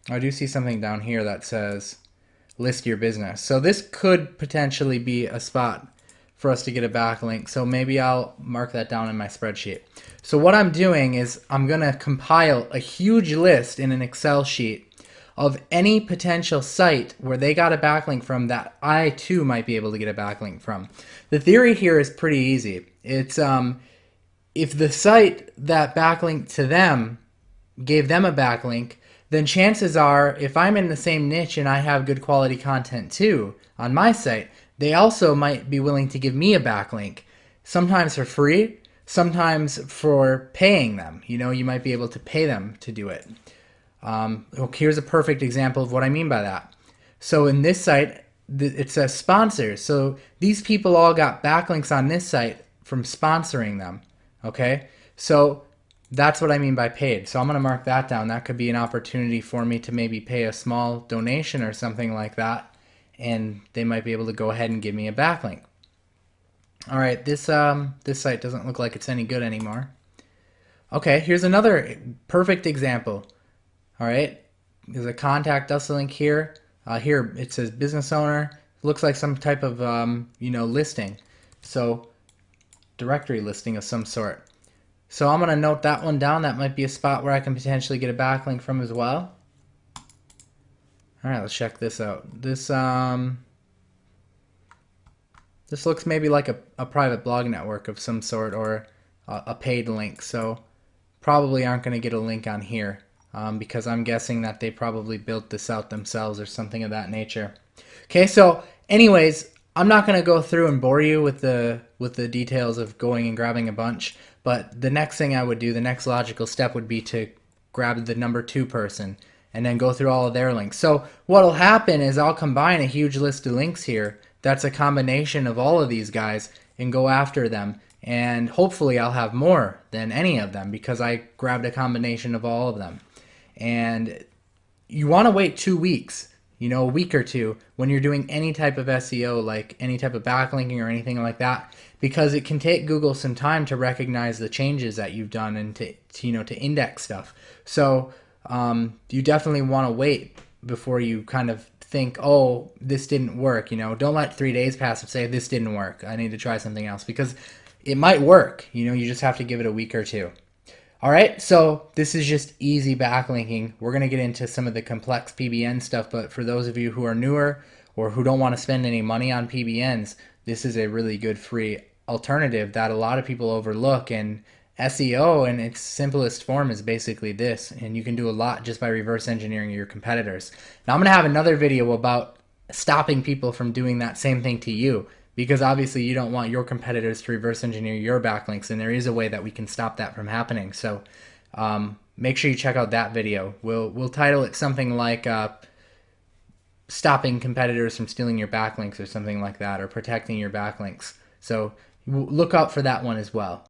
I do see something down here that says list your business. So this could potentially be a spot for us to get a backlink. So maybe I'll mark that down in my spreadsheet. So what I'm doing is I'm going to compile a huge list in an Excel sheet of any potential site where they got a backlink from that I too might be able to get a backlink from. The theory here is pretty easy. It's if the site that backlinked to them gave them a backlink, then chances are if I'm in the same niche and I have good quality content too on my site, they also might be willing to give me a backlink, sometimes for free, sometimes for paying them. You might be able to pay them to do it. Here's a perfect example of what I mean by that. So in this site, it says sponsors. So these people all got backlinks on this site from sponsoring them. Okay, so that's what I mean by paid. So I'm going to mark that down. That could be an opportunity for me to maybe pay a small donation or something like that, and they might be able to go ahead and give me a backlink. All right, this site doesn't look like it's any good anymore. Okay, here's another perfect example. All right, there's a contact us link here. Here it says business owner. Looks like some type of listing. So directory listing of some sort. So I'm going to note that one down. That might be a spot where I can potentially get a backlink from as well. All right, let's check this out. This looks maybe like a private blog network of some sort, or a paid link. So probably aren't going to get a link on here because I'm guessing that they probably built this out themselves or something of that nature. Okay, so anyways, I'm not going to go through and bore you with the details of going and grabbing a bunch, but the next thing I would do, the next logical step would be to grab the number 2 person and then go through all of their links. So what'll happen is I'll combine a huge list of links here that's a combination of all of these guys and go after them, and hopefully I'll have more than any of them because I grabbed a combination of all of them. And you want to wait 2 weeks, you know, a week or two when you're doing any type of SEO, like any type of backlinking or anything like that, because it can take Google some time to recognize the changes that you've done and to index stuff. So you definitely want to wait before you kind of think, oh, this didn't work. You know, don't let 3 days pass and say this didn't work, I need to try something else, because it might work. You know, you just have to give it a week or two. All right, so this is just easy backlinking. We're going to get into some of the complex PBN stuff, but for those of you who are newer or who don't want to spend any money on PBNs, this is a really good free alternative that a lot of people overlook. And SEO in its simplest form is basically this, and you can do a lot just by reverse engineering your competitors. Now I'm going to have another video about stopping people from doing that same thing to you, because obviously you don't want your competitors to reverse engineer your backlinks, and there is a way that we can stop that from happening. So make sure you check out that video. We'll title it something like stopping competitors from stealing your backlinks or something like that, or protecting your backlinks. So look out for that one as well.